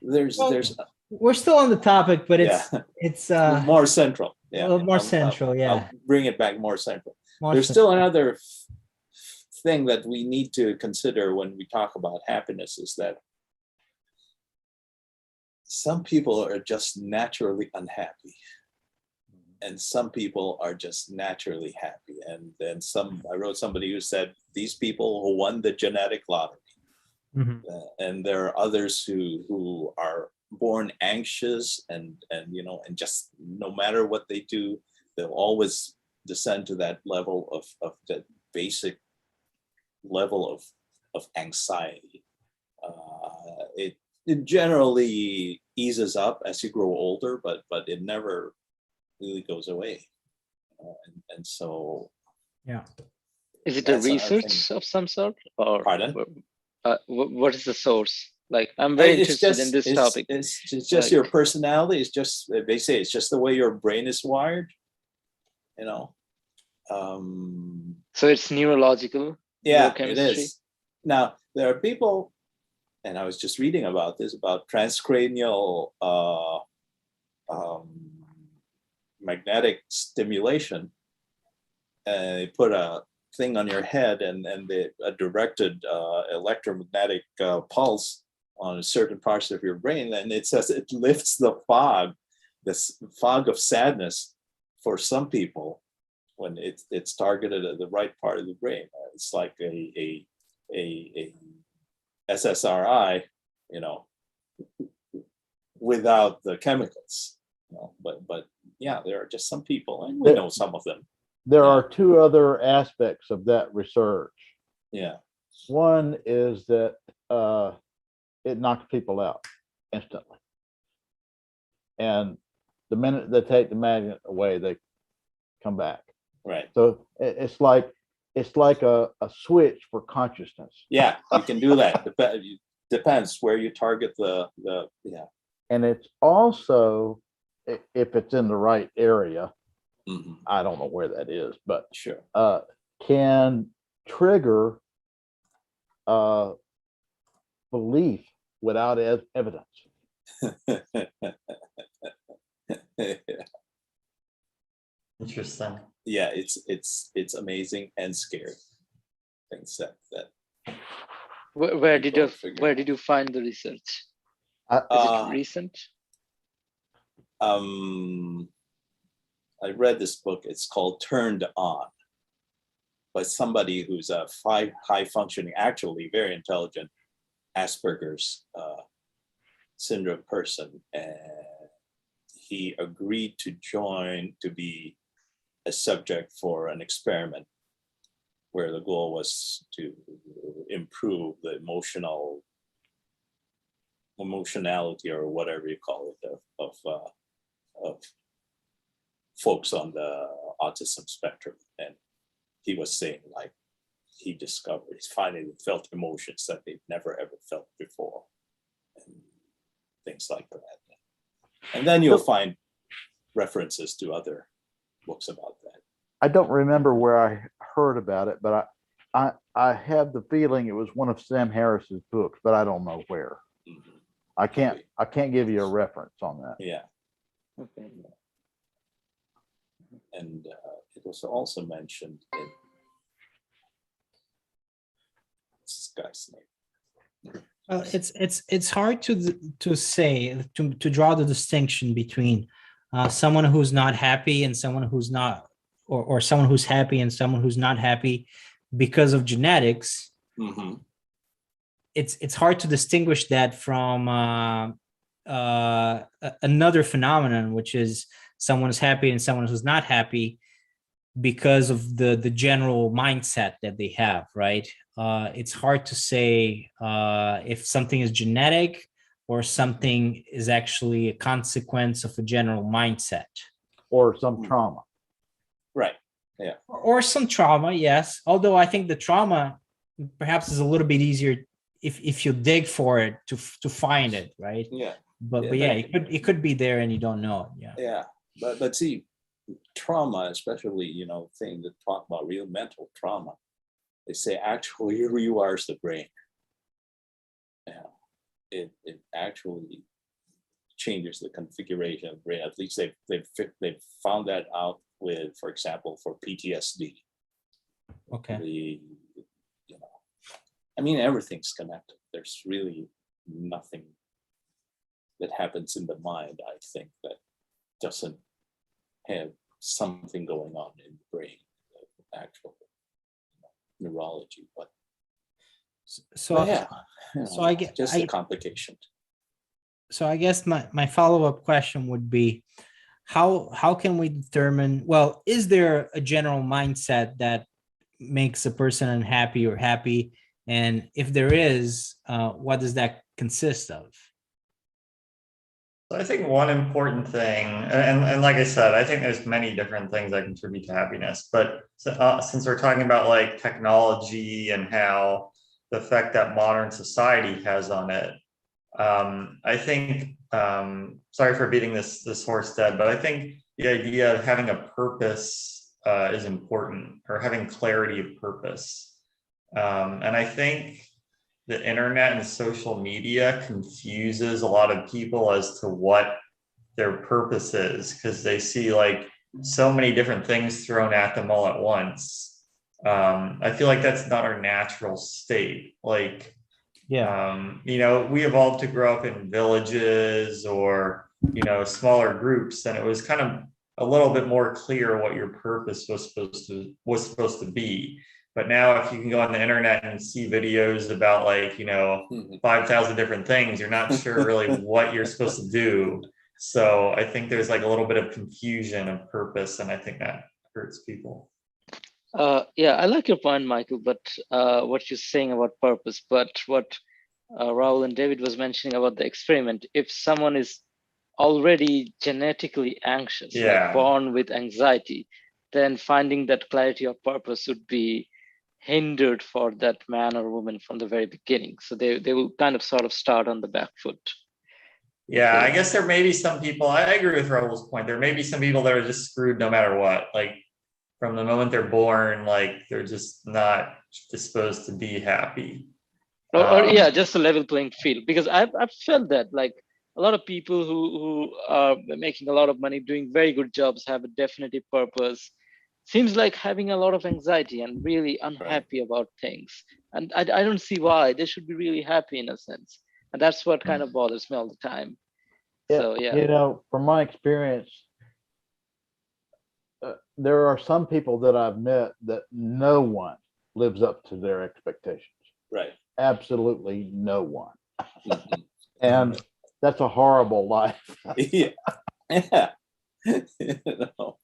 There's Well, there's We're still on the topic, but it's Yeah. it's more central. Yeah, a little more I'll- central, I'll yeah. bring it back more central. more There's cen- still another thing that we need to consider when we talk about happiness is that some people are just naturally unhappy and some people are just naturally happy. And then I wrote somebody who said these people who won the genetic lottery Mhm. And there are others who are born anxious and and just no matter what they do, they'll always descend to that level of that basic level of anxiety. It generally eases up as you grow older, but it never really goes away. And so Yeah. Is it a that's another thing. research of some sort, or Pardon? what is the source? Like, I'm very interested in this topic. It's just your personality. It's just, they say it's just the way your brain is wired. You know. So it's neurological. Yeah, it neurochemistry? is. Now there are people, and I was just reading about this, about transcranial magnetic stimulation. And they put a thing on your head and a directed electromagnetic pulse on certain parts of your brain, and it says it lifts the fog, this fog of sadness for some people when it's targeted at the right part of the brain. It's like a SSRI, you know, without the chemicals. You know, but yeah, there are just some people, and we know some of them. There are two other aspects of that research. Yeah. One is that it knocks people out instantly. And the minute they take the magnet away, they come back. Right. So it's like a switch for consciousness. Yeah, you can do that. Depends where you target the yeah. And it's also, if it's in the right area, Mhm. I don't know where that is, but Sure. can trigger belief without evidence. Interesting. Yeah, it's amazing and scary. Things that Where did people figure where out. did you find the research? I, Is it recent? I read this book. It's called Turned On, by somebody who's a high functioning, actually very intelligent Asperger's syndrome person, and he agreed to join to be a subject for an experiment where the goal was to improve the emotionality or whatever you call it of folks on the autism spectrum. And he was saying, like, he finally felt emotions that they've never ever felt before, and things like that. And then you'll find references to other books about that. I don't remember where I heard about it, but I have the feeling it was one of Sam Harris's books, but I don't know where. Mhm. I can't give you a reference on that. Yeah, Okay. and it was also mentioned in this guy's name. Well, it's hard to say to draw the distinction between someone who's not happy and someone who's not, or someone who's happy and someone who's not happy because of genetics. Mhm. It's hard to distinguish that from another phenomenon, which is someone's happy and someone who's not happy because of the general mindset that they have, right? It's hard to say if something is genetic or something is actually a consequence of a general mindset. Or some trauma. Right. Or some trauma, yes. Although I think the trauma perhaps is a little bit easier if you dig for it to find it, right? Yeah. But Yeah, yeah, but- it could be there and you don't know it. Yeah. Yeah. But see, trauma, especially, thing that talk about real mental trauma, they say actually rewires the brain. Yeah. It actually changes the configuration of the brain. At least they've found that out with, for example, for PTSD. Okay. I mean, everything's connected. There's really nothing that happens in the mind, I think, that doesn't have something going on in the brain, actual neurology. But So, But yeah, so I get- just I- a complication. so I guess my follow-up question would be, how can we determine, well, is there a general mindset that makes a person unhappy or happy? And if there is, what does that consist of? So I think one important thing, and like I said, I think there's many different things that contribute to happiness, but since we're talking about like technology and how the effect that modern society has on it, I think, sorry for beating this horse dead, but I think the idea of having a purpose is important, or having clarity of purpose. And I think the internet and social media confuses a lot of people as to what their purpose is, because they see like so many different things thrown at them all at once. I feel like that's not our natural state. Like, you know, we evolved to grow up in villages or, you know, smaller groups, and it was kind of a little bit more clear what your purpose was supposed to be. But now if you can go on the internet and see videos about like, you know, 5,000 different things, you're not sure really what you're supposed to do. So I think there's like a little bit of confusion of purpose, and I think that hurts people. Yeah, I like your point, Michael, but what you're saying about purpose, but what Rahul and David was mentioning about the experiment, if someone is already genetically anxious, Yeah. like born with anxiety, then finding that clarity of purpose would be hindered for that man or woman from the very beginning. So they will kind of sort of start on the back foot. Yeah, I guess there may be some people, I agree with Raul's point. There may be some people that are just screwed no matter what. Like from the moment they're born, like they're just not disposed to be happy. Or yeah, just a level playing field. Because I've felt that like a lot of people who are making a lot of money, doing very good jobs, have a definitive purpose, seems like having a lot of anxiety and really unhappy about things. And I don't see why. They should be really happy in a sense. And that's what kind of bothers me all the time. So yeah. You know, from my experience, there are some people that I've met that no one lives up to their expectations. Right. Absolutely no one. Mhm. And that's a horrible life. Yeah. Yeah. You know.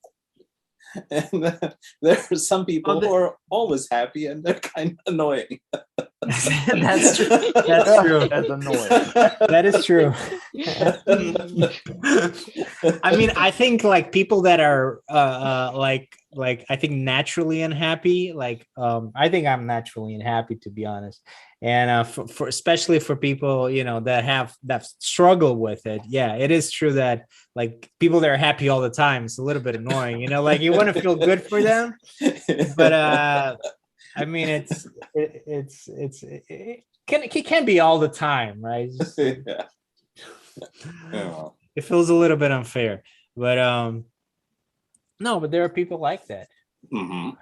And there are some people who are always happy, and they're kind of annoying. That's true. That's true. That's annoying. That is true. I mean, I think like people that are like I think naturally unhappy, like I think I'm naturally unhappy, to be honest. And for especially for people, you know, that struggle with it, yeah, it is true that like people that are happy all the time, it's a little bit annoying, you know, like you want to feel good for them, but I mean, it can be all the time, right? Yeah. Yeah. It feels a little bit unfair, but no, but there are people like that. Mhm.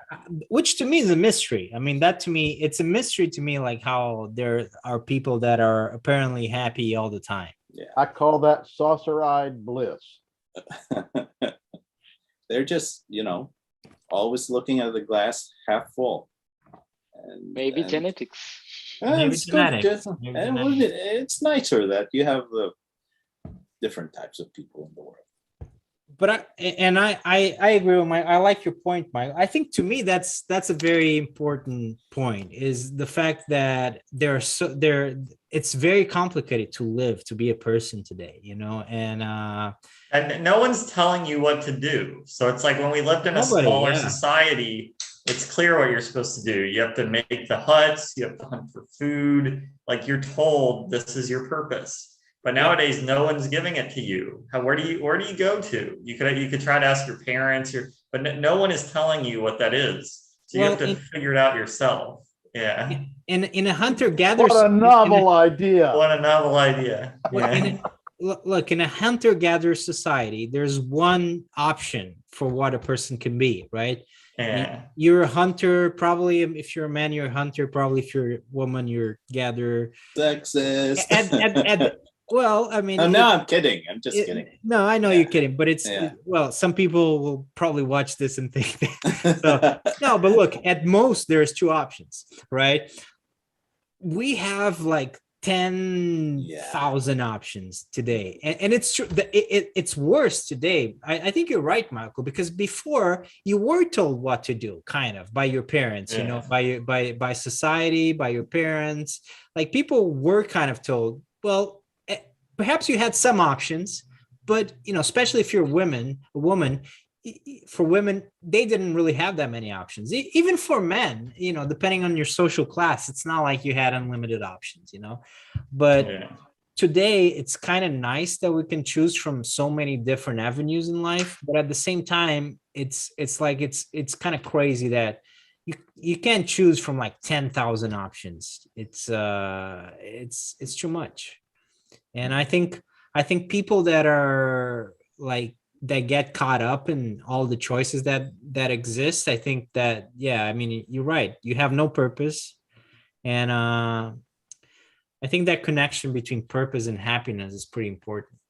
Which to me is a mystery. I mean, that to me, it's a mystery to me, like how there are people that are apparently happy all the time. I call that saucer-eyed bliss. They're just, you know, always looking at the glass half full. And Maybe and- genetics. Maybe it's good, genetics. just- Maybe and genetics. it's nicer that you have the different types of people in the world. But I agree with I like your point, Mike. I think to me that's a very important point, is the fact that it's very complicated to live, to be a person today, you know, and no one's telling you what to do. So it's like when we lived in a Nobody, smaller yeah. society, it's clear what you're supposed to do. You have to make the huts, you have to hunt for food, like you're told this is your purpose. But nowadays, no one's giving it to you. Where do you go to? You could try to ask your parents, but no one is telling you what that is. So you have to figure it out yourself. Yeah. In a hunter-gatherer, What a novel idea. What a novel idea. Yeah. Look, in a hunter-gatherer society, there's one option for what a person can be, right? Yeah. You're a hunter, probably. If you're a man, you're a hunter. Probably if you're a woman, you're a gatherer. Sexist. Well, I mean, No, I'm kidding. I'm just kidding. No, I know Yeah. you're kidding, but it's Yeah. well, some people will probably watch this and think that. So, no, but look, at most there's two options, right? we have like 10,000 options today. And it's true that it's worse today. I think you're right, Michael, because before you were told what to do, kind of by your parents, you know, Yeah. by society, by your parents. Like people were kind of told, well, perhaps you had some options, but you know, especially if you're a woman, for women, they didn't really have that many options. Even for men, you know, depending on your social class, it's not like you had unlimited options, you know. But Yeah. today, it's kind of nice that we can choose from so many different avenues in life. But at the same time, it's like it's kind of crazy that you can't choose from like 10,000 options. It's too much. And I think people that are like that get caught up in all the choices that exist, I think that, yeah, I mean, you're right, you have no purpose. And I think that connection between purpose and happiness is pretty important.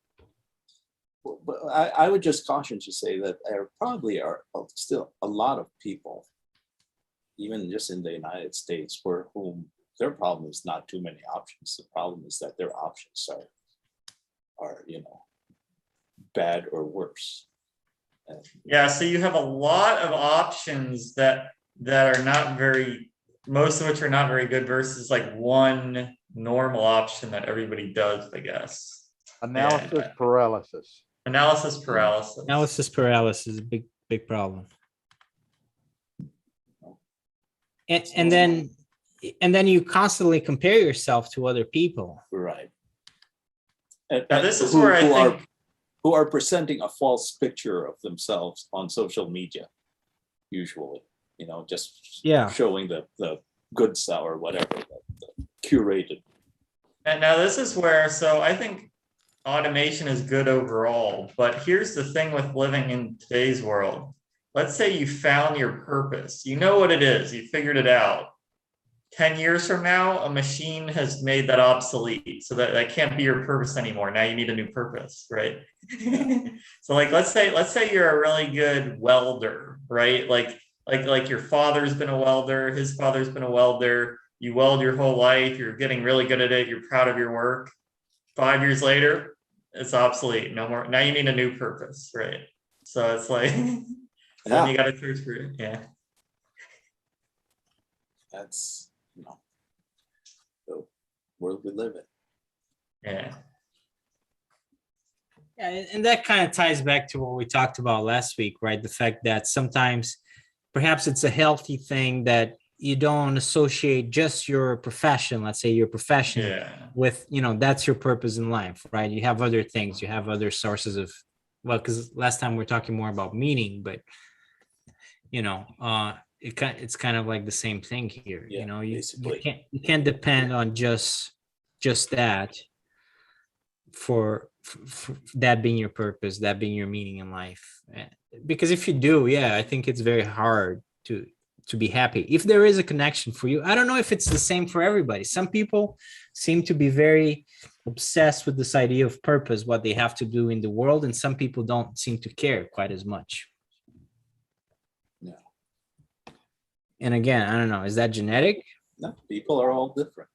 But I would just caution to say that there probably are still a lot of people, even just in the United States, for whom their problem is not too many options. The problem is that their options are bad or worse. And Yeah, so you have a lot of options that are not very, most of which are not very good versus like one normal option that everybody does, I guess. Analysis paralysis. Analysis paralysis. Analysis paralysis is a big problem. And then you constantly compare yourself to other people. right. Now, this is where I think who are presenting a false picture of themselves on social media, usually, just Yeah. showing the good side or whatever, the curated. And now this is where, so I think automation is good overall, but here's the thing with living in today's world. Let's say you found your purpose, you know what it is, you figured it out. 10 years from now, a machine has made that obsolete, so that can't be your purpose anymore. Now you need a new purpose, right? So like, let's say you're a really good welder, right? Like your father's been a welder, his father's been a welder, you weld your whole life, you're getting really good at it, you're proud of your work. 5 years later, it's obsolete, no more. Now you need a new purpose, right? So it's like, then you got to search for it. Yeah. That's the world we live in. Yeah. Yeah, and that kind of ties back to what we talked about last week, right? The fact that sometimes perhaps it's a healthy thing that you don't associate just your profession, let's say your profession, Yeah. with, that's your purpose in life, right? You have other things, you have other sources of, well, because last time we are talking more about meaning, but it's kind of like the same thing here. Yeah, you basically. you can't depend on just that for that being your purpose, that being your meaning in life. Because if you do, yeah, I think it's very hard to be happy if there is a connection for you. I don't know if it's the same for everybody. Some people seem to be very obsessed with this idea of purpose, what they have to do in the world, and some people don't seem to care quite as much. Yeah. And again, I don't know, is that genetic? No, people are all different.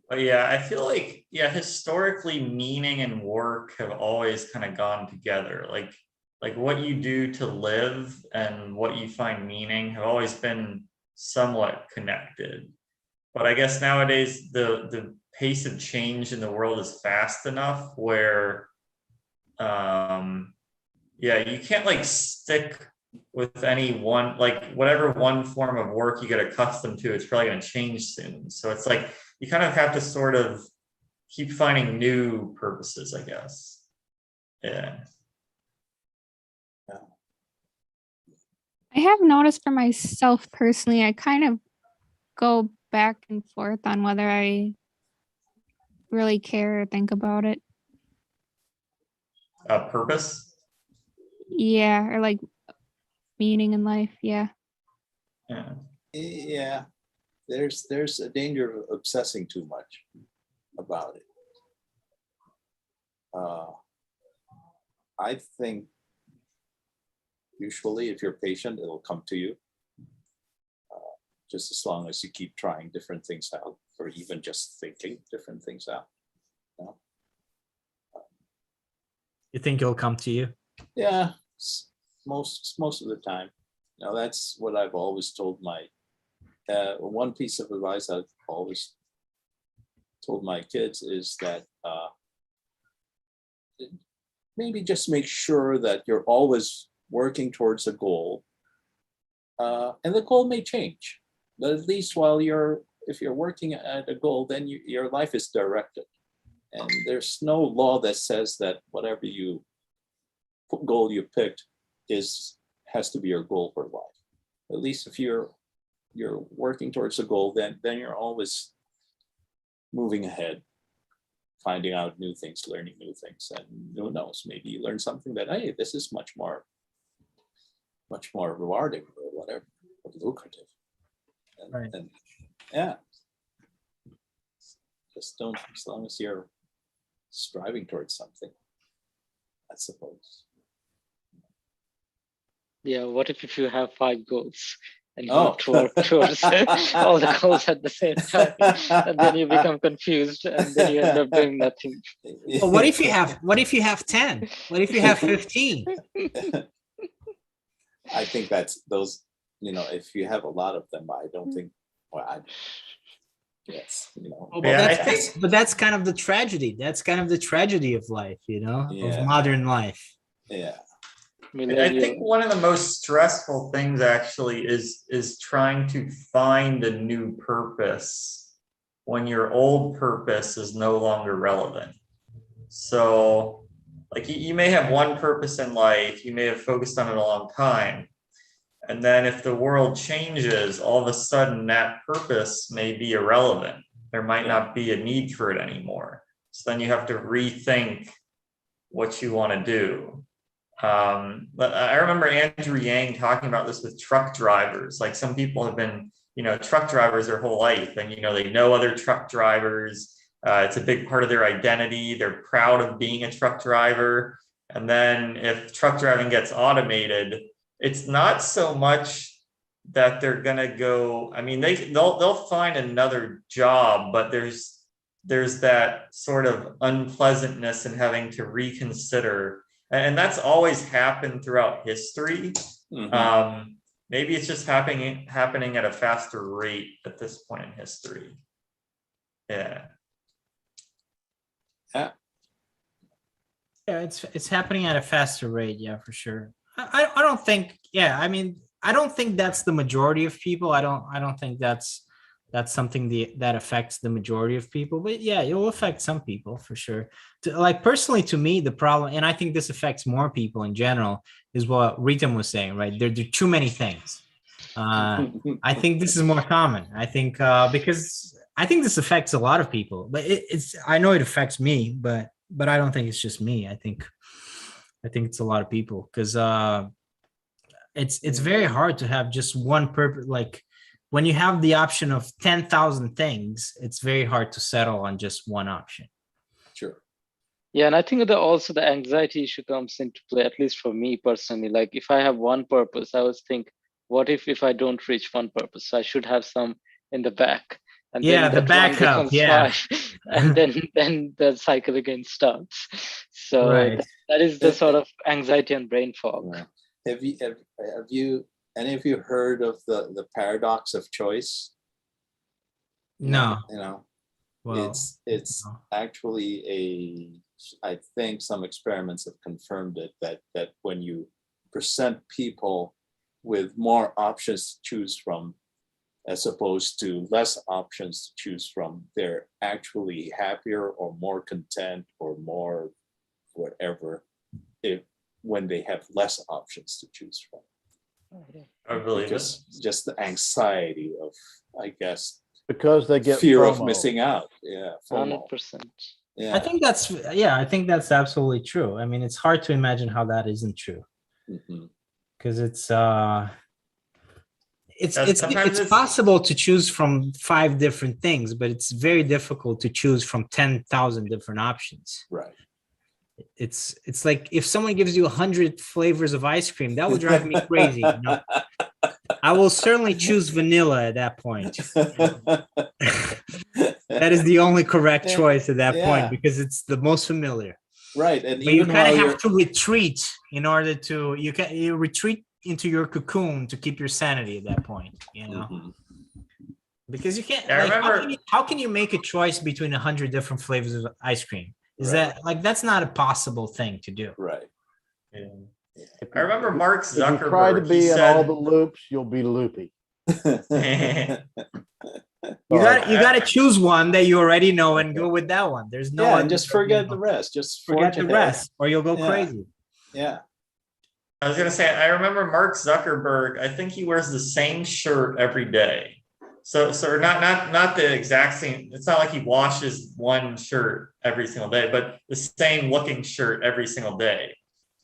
But yeah, I feel like, yeah, historically meaning and work have always kind of gone together. Like what you do to live and what you find meaning have always been somewhat connected. But I guess nowadays the pace of change in the world is fast enough where yeah, you can't like stick with any one, like whatever one form of work you get accustomed to, it's probably going to change soon. So it's like you kind of have to sort of keep finding new purposes, I guess. Yeah. I have noticed for myself personally, I kind of go back and forth on whether I really care or think about it. Purpose. Yeah, or like meaning in life. Yeah. Yeah. Yeah, there's a danger of obsessing too much about it. I think usually if you're patient, it'll come to you. just as long as you keep trying different things out, or even just thinking different things out. You think it'll come to you? Yeah, most of the time. That's what I've always told my, one piece of advice I've always told my kids is that maybe just make sure that you're always working towards a goal. And the goal may change, but at least if you're working at a goal, then your life is directed. And there's no law that says that whatever goal you picked has to be your goal for life. At least if you're working towards a goal, then you're always moving ahead, finding out new things, learning new things, and who knows, maybe you learn something that, hey, this is much more rewarding or whatever, or lucrative. Right. And yeah, just don't, as long as you're striving towards something, I suppose. Yeah, what if you have 5 goals and you Oh. have to work towards all the goals at the same time, and then you become confused, and then you end up doing nothing. Well, what if you have 10? What if you have 15? I think that's those, if you have a lot of them, I don't think, yes, Well, Yeah, but that's kind of the tragedy. That's kind of the tragedy of life, Yeah. of modern life. yeah. I think one of the most stressful things actually is trying to find a new purpose when your old purpose is no longer relevant. So like you may have one purpose in life, you may have focused on it a long time. And then if the world changes, all of a sudden that purpose may be irrelevant. There might not be a need for it anymore. So then you have to rethink what you want to do. But I remember Andrew Yang talking about this with truck drivers. Like some people have been, truck drivers their whole life, and they know other truck drivers. It's a big part of their identity. They're proud of being a truck driver. And then if truck driving gets automated, it's not so much that they're gonna go. I mean, they'll find another job, but there's that sort of unpleasantness in having to reconsider. And that's always happened throughout history. Mhm. Maybe it's just happening at a faster rate at this point in history. Yeah. Yeah, it's happening at a faster rate. Yeah, for sure. I don't think. Yeah, I mean, I don't think that's the majority of people. I don't think that's something that affects the majority of people. But yeah, it will affect some people for sure. Like personally, to me, the problem, and I think this affects more people in general, is what Ritam was saying. Right, there are too many things. I think this is more common. I think because I think this affects a lot of people. But I know it affects me, but I don't think it's just me. I think it's a lot of people because it's very hard to have just one purpose. Like when you have the option of 10,000 things, it's very hard to settle on just one option. Sure. Yeah, and I think that also the anxiety issue comes into play, at least for me personally. Like if I have one purpose, I always think, what if I don't reach one purpose? So I should have some in the back. And Yeah, then the that one backup, becomes yeah. 5, and then the cycle again starts. So Right. that is the sort of anxiety and brain fog. Yeah. Have you any of you heard of the paradox of choice? No. Well, It's no. actually I think some experiments have confirmed it, that when you present people with more options to choose from, as opposed to less options to choose from, they're actually happier or more content or more whatever when they have less options to choose from. I believe it. Because just the anxiety of, I guess, Because they get fear of FOMO. missing out. Yeah, FOMO. 100%. Yeah. I think that's absolutely true. I mean, it's hard to imagine how that isn't true Mhm. because it's sometimes it's- possible to choose from 5 different things, but it's very difficult to choose from 10,000 different options. Right. It's like if someone gives you 100 flavors of ice cream, that would drive me crazy. I will certainly choose vanilla at that point. That is the only correct Yeah, choice at that yeah. point because it's the most familiar. Right, and But you even kind while of you're, have to retreat in order to you retreat into your cocoon to keep your sanity at that point, you know. Mhm. Because you can't Yeah, I like remember- how can you make a choice between 100 different flavors of ice cream? Is Right. that like that's not a possible thing to do? Right. Yeah. If I remember Mark If you try to Zuckerberg, be he in all said, the loops, you'll be loopy. You got to choose one that you already know and go with that one. There's no Yeah, other, and just you forget know, the rest. Just forget forge the ahead. rest or you'll go Yeah. crazy. Yeah. I was gonna say, I remember Mark Zuckerberg, I think he wears the same shirt every day. So not the exact same, it's not like he washes one shirt every single day, but the same looking shirt every single day.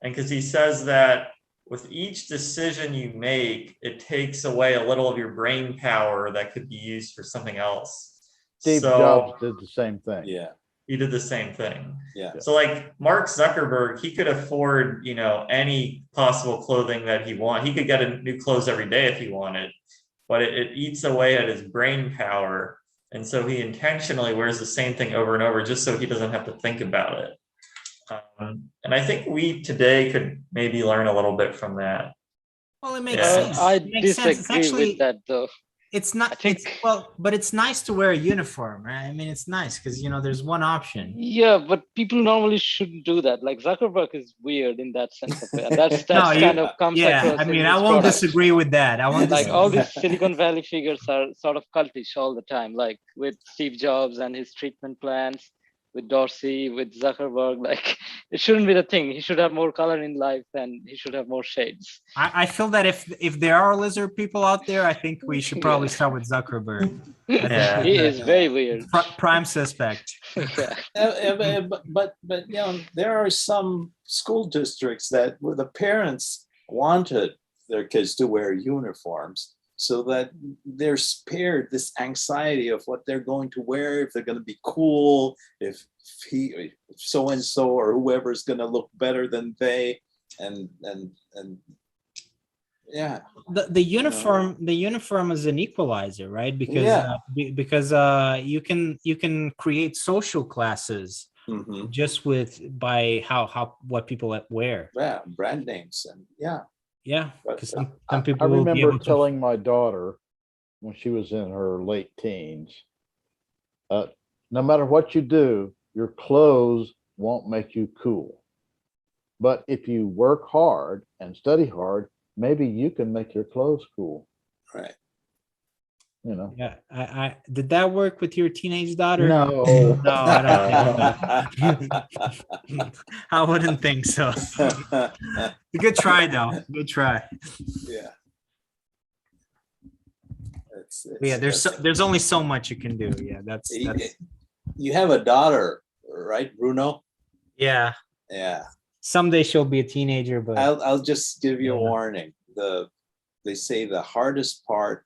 And because he says that with each decision you make, it takes away a little of your brain power that could be used for something else. Steve So Jobs did the same thing. Yeah. he did the same thing. Yeah. So like Mark Zuckerberg, he could afford, you know, any possible clothing that he wanted. He could get a new clothes every day if he wanted, but it eats away at his brain power. And so he intentionally wears the same thing over and over just so he doesn't have to think about it. And I think we today could maybe learn a little bit from that. Well, it makes Yeah. sense. I It makes sense. It's disagree actually with that though. it's not I think- it's well, but it's nice to wear a uniform, right? I mean, it's nice because you know there's one option. Yeah, but people normally shouldn't do that. Like Zuckerberg is weird in that sense of it. And that's No, you- kind of comes Yeah, across I in mean, his I won't products. disagree with that. I won't Like disagree. all these Silicon Valley figures are sort of cultish all the time, like with Steve Jobs and his treatment plans, with Dorsey, with Zuckerberg. Like it shouldn't be the thing. He should have more color in life and he should have more shades. I feel that if there are lizard people out there, I think we should probably Yeah. start with Zuckerberg. Yeah. He is very weird. Prime suspect. Yeah. But you know, there are some school districts that where the parents wanted their kids to wear uniforms so that they're spared this anxiety of what they're going to wear, if they're going to be cool, if so and so or whoever is going to look better than they, and yeah. The uniform is an equalizer, right? Because Yeah. because you can create social classes Mhm. just by how what people wear. Yeah, brand names and yeah. Yeah, But, because I some people will be remember able to. telling my daughter when she was in her late teens, no matter what you do, your clothes won't make you cool. But if you work hard and study hard, maybe you can make your clothes cool. Right. You know. Yeah, I did that work with your teenage daughter? No. No, I don't think so. I wouldn't think so. Good try though. Good try. Yeah. Yeah, there's only so much you can do. Yeah, that's You have a daughter, right, Bruno? yeah. Yeah. Someday she'll be a teenager, but I'll just give you a Yeah. warning. They say the hardest part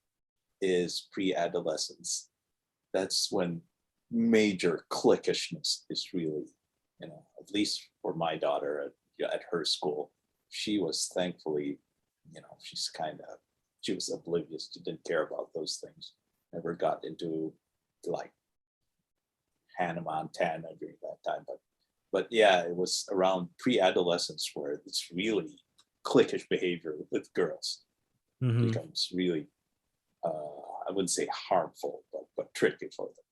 is pre-adolescence. That's when major cliquishness is really, you know, at least for my daughter at her school. She was thankfully, you know, she was oblivious. She didn't care about those things. Never got into like Hannah Montana during that time. But yeah, it was around pre-adolescence where it's really cliquish behavior with girls Mhm. becomes really, I wouldn't say harmful, but tricky for them.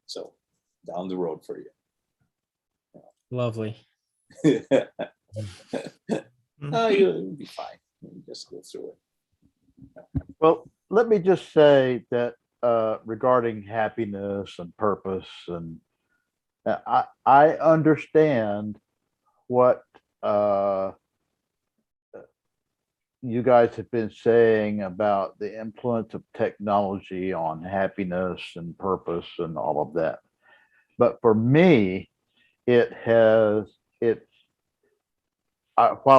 So down the road for you. Lovely. No, you'll be fine. You just go through it. Well, let me just say that regarding happiness and purpose, and I understand what you guys have been saying about the influence of technology on happiness and purpose and all of that. But for me, while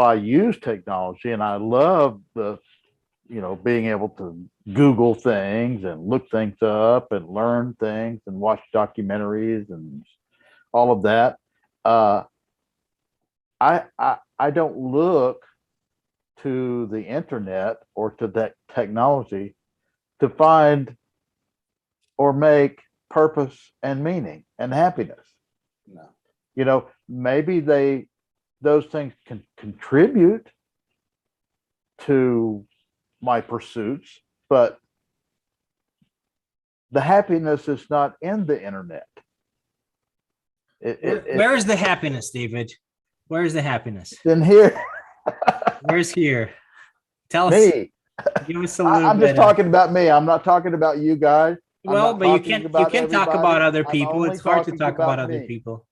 I use technology and I love being able to Google things and look things up and learn things and watch documentaries and all of that, I don't look to the internet or to that technology to find or make purpose and meaning and happiness. No. You know, maybe those things can contribute to my pursuits, but the happiness is not in the internet. Where is the happiness, David? Where is the happiness? It's in here. Where's here? Tell us. Me. Give us a little I'm just bit. talking about me. I'm not talking about you guys. I'm Well, not but you talking can about talk everybody. about other I'm people. only It's hard to talking talk about other me. people.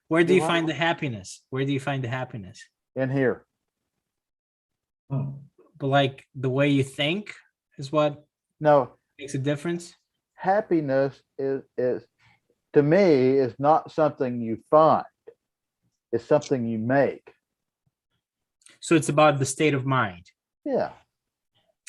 Where do Do you what? find the happiness? Where do you find the happiness? In here. But like the way you think is what No, makes a difference. happiness is to me is not something you find. It's something you make. So it's about the state of mind. Yeah.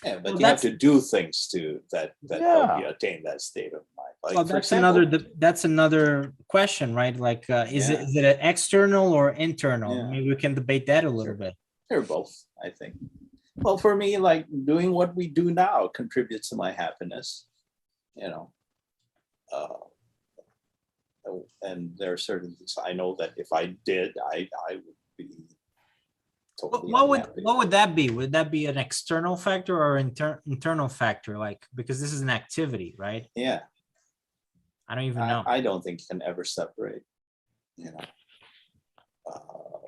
Yeah, but Well, you have to do things to that help Yeah. you attain that state of mind. Like, Well, for that's example, that's another question, right? Like, is Yeah. it an external or internal? Yeah. Maybe we can debate that a little bit. they're both, I think. Well, for me, like doing what we do now contributes to my happiness, you know. And there are certain things I know that if I did, I would be totally unhappy. What would that be? Would that be an external factor or internal factor? Like, because this is an activity, right? Yeah, I don't even know. I don't think you can ever separate, you know.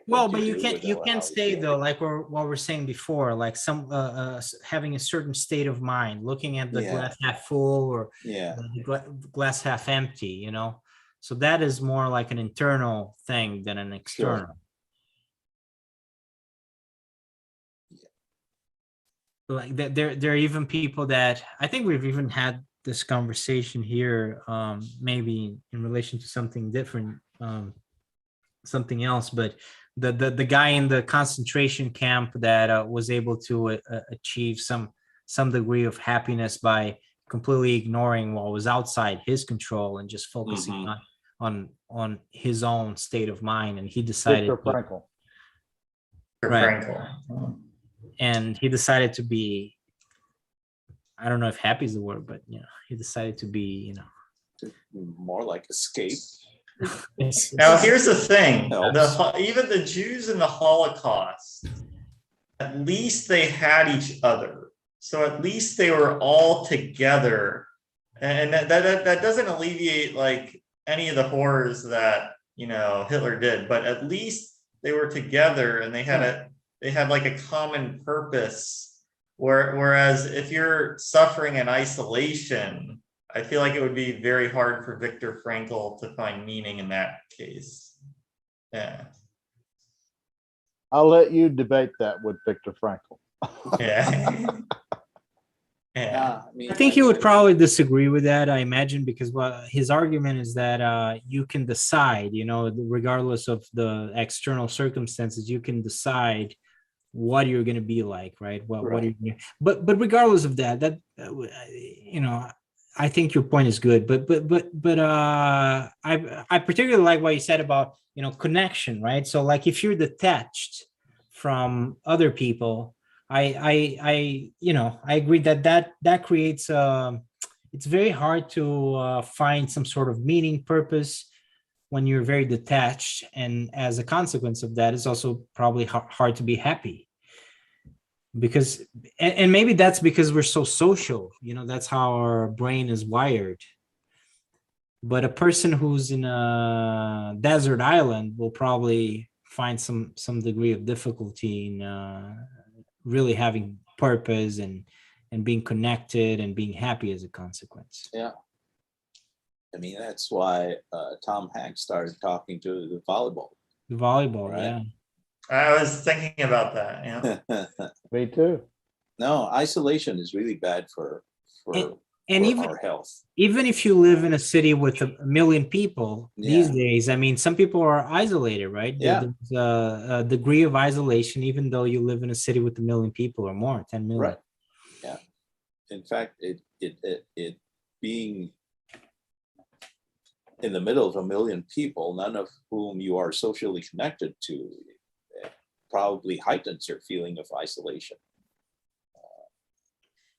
Well, what but you do can't with you how can't stay feel. though, like what we're saying before, like some having a certain state of mind, looking at the Yeah. glass half full or Yeah, the glass half empty, you know. So that is more like an internal thing than an external. Like there are even people that I think we've even had this conversation here, maybe in relation to something different, something else, but the guy in the concentration camp that was able to achieve some degree of happiness by completely ignoring what was outside his control and just focusing on his own state of mind, and he decided Viktor Frankl. Right. Frankel. and he decided to be, I don't know if happy is the word, but you know, he decided to be, you know, more like escape. Now, here's the thing, Helps. even the Jews in the Holocaust, at least they had each other. So at least they were all together. And that doesn't alleviate like any of the horrors that, you know, Hitler did, but at least they were together and they had like a common purpose. Whereas if you're suffering in isolation, I feel like it would be very hard for Viktor Frankl to find meaning in that case. Yeah. I'll let you debate that with Viktor Frankl. Yeah. Yeah, I mean, I think he would probably disagree with that, I imagine, because his argument is that you can decide, you know, regardless of the external circumstances, you can decide what you're going to be like, right? What are you gonna, but regardless of that you know, I think your point is good, but I particularly like what you said about, you know, connection, right? So like if you're detached from other people, I you know, I agree that creates it's very hard to find some sort of meaning, purpose when you're very detached, and as a consequence of that, it's also probably hard to be happy. Because and maybe that's because we're so social, you know, that's how our brain is wired. But a person who's in a desert island will probably find some degree of difficulty in really having purpose and being connected and being happy as a consequence. Yeah. I mean, that's why Tom Hanks started talking to the volleyball. The volleyball, Right. yeah. I was thinking about that. Yeah. Me too. No, isolation is really bad for And even our health. even if you live in a city with a million people these Yeah. days, I mean, some people are isolated, right? Yeah. There's a degree of isolation, even though you live in a city with a million people or more, 10 million. Right. Yeah. In fact, it being in the middle of a million people, none of whom you are socially connected to, probably heightens your feeling of isolation.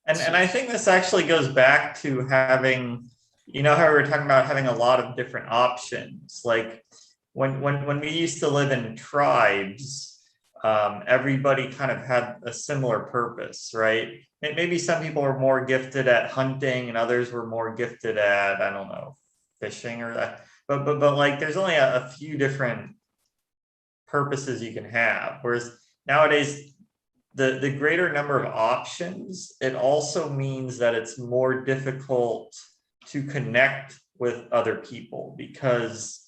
And I think this actually goes back to having, how we were talking about having a lot of different options. Like when we used to live in tribes, everybody kind of had a similar purpose, right? Maybe some people were more gifted at hunting and others were more gifted at, I don't know, fishing or that. But like there's only a few different purposes you can have. Whereas nowadays, the greater number of options, it also means that it's more difficult to connect with other people because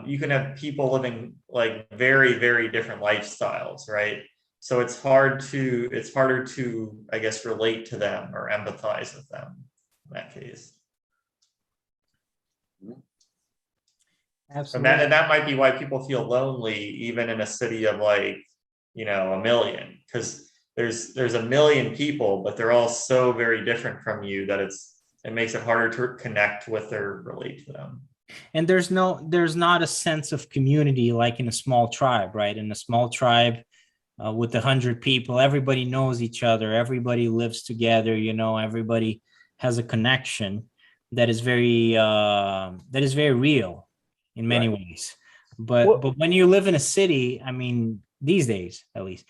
you can have people living like very, very different lifestyles, right? So it's harder to, I guess, relate to them or empathize with them in that case. Absolutely. And that might be why people feel lonely, even in a city of like, 1 million, because there's a million people, but they're all so very different from you that it makes it harder to connect with or relate to them. And there's not a sense of community like in a small tribe, right? In a small tribe with 100 people, everybody knows each other, everybody lives together, everybody has a connection that is very real in many ways. But when you live in a city, I mean, these days at least,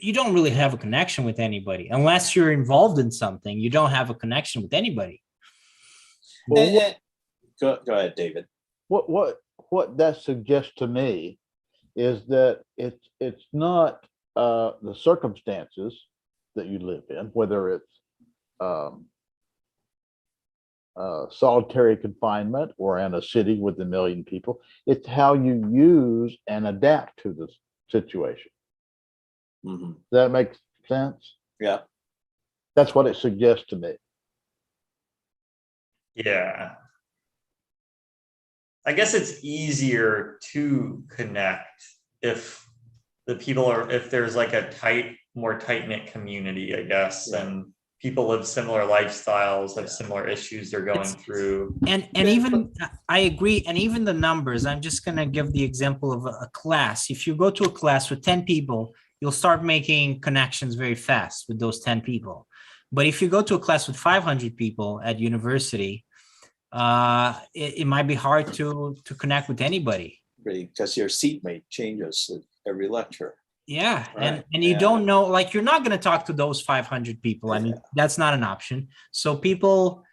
you don't really have a connection with anybody unless you're involved in something. You don't have a connection with anybody. Well, Go ahead, David. What that suggests to me is that it's not the circumstances that you live in, whether it's solitary confinement or in a city with 1 million people. It's how you use and adapt to the situation. Mm-hmm. Does that make sense? Yeah. That's what it suggests to me. Yeah. I guess it's easier to connect if there's like a more tight-knit community, I guess, and people live similar lifestyles, have similar issues they're going through. And even, I agree, and even the numbers, I'm just going to give the example of a class. If you go to a class with 10 people, you'll start making connections very fast with those 10 people. But if you go to a class with 500 people at university, it might be hard to connect with anybody. Because your seatmate changes at every lecture. Yeah. Right. And you don't know, like, you're not going to talk to those 500 people. I mean, that's not an option. So people,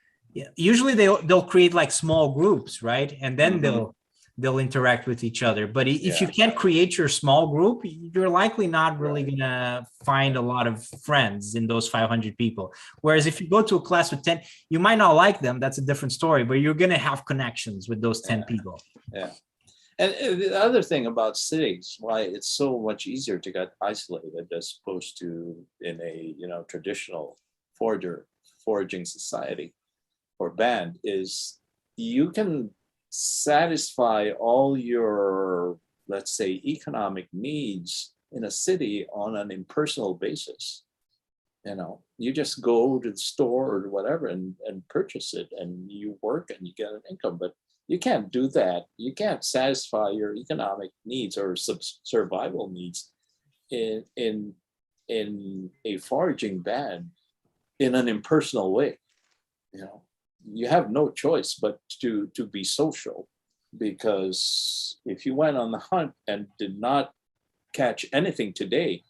usually they'll create like small groups, right? And then they'll interact with each other. But if you can't create your small group, you're likely not really going to find a lot of friends in those 500 people. Whereas if you go to a class with 10, you might not like them. That's a different story, but you're going to have connections with those 10 people. Yeah. And the other thing about cities, why it's so much easier to get isolated as opposed to in a traditional foraging society or band, is you can satisfy all your, let's say, economic needs in a city on an impersonal basis. You just go to the store or whatever and purchase it, and you work and you get an income. But you can't do that. You can't satisfy your economic needs or survival needs in a foraging band in an impersonal way. You have no choice but to be social, because if you went on the hunt and did not catch anything today,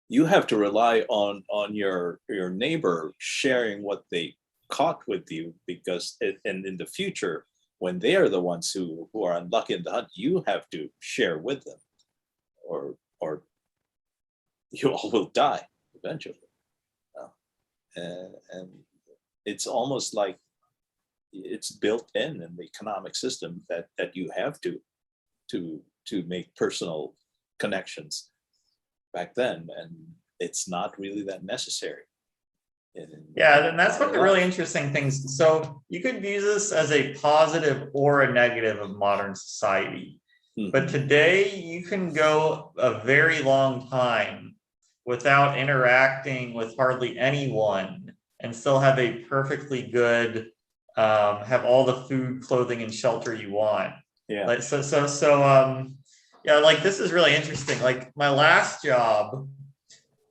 you have to rely on your neighbor sharing what they caught with you, because and in the future, when they are the ones who are unlucky in the hunt, you have to share with them, or you all will die eventually. And it's almost like it's built in the economic system that you have to make personal connections back then, and it's not really that necessary. Yeah, and that's one of the really interesting things. So you could view this as a positive or a negative of modern society. But today you can go a very long time without interacting with hardly anyone and still have a perfectly good, have all the food, clothing, and shelter you want. Yeah. Like, so Yeah, like this is really interesting. Like my last job,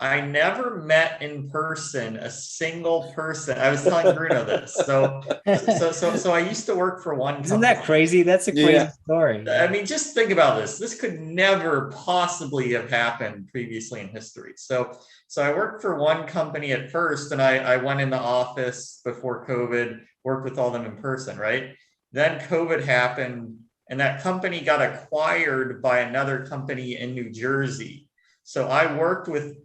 I never met in person a single person. I was telling Bruno this. So I used to work for one Isn't that company. crazy? That's a crazy Yeah. story. I mean, just think about this. This could never possibly have happened previously in history. So I worked for one company at first, and I went in the office before COVID, worked with all them in person, right? Then COVID happened, and that company got acquired by another company in New Jersey. So I worked with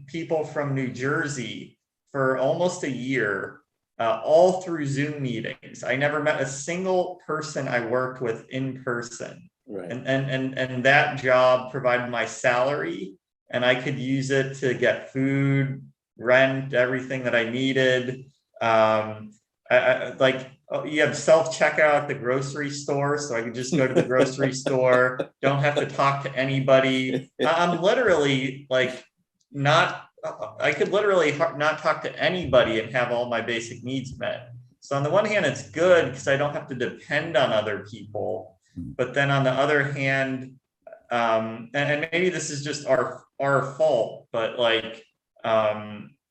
people from New Jersey for almost a year, all through Zoom meetings. I never met a single person I worked with in person. Right. And that job provided my salary, and I could use it to get food, rent, everything that I needed. Like you have self checkout at the grocery store, so I could just go to the grocery store, don't have to talk to anybody. I'm literally like not, I could literally not talk to anybody and have all my basic needs met. So on the one hand, it's good because I don't have to depend on other people. But then on the other hand, and maybe this is just our fault, but like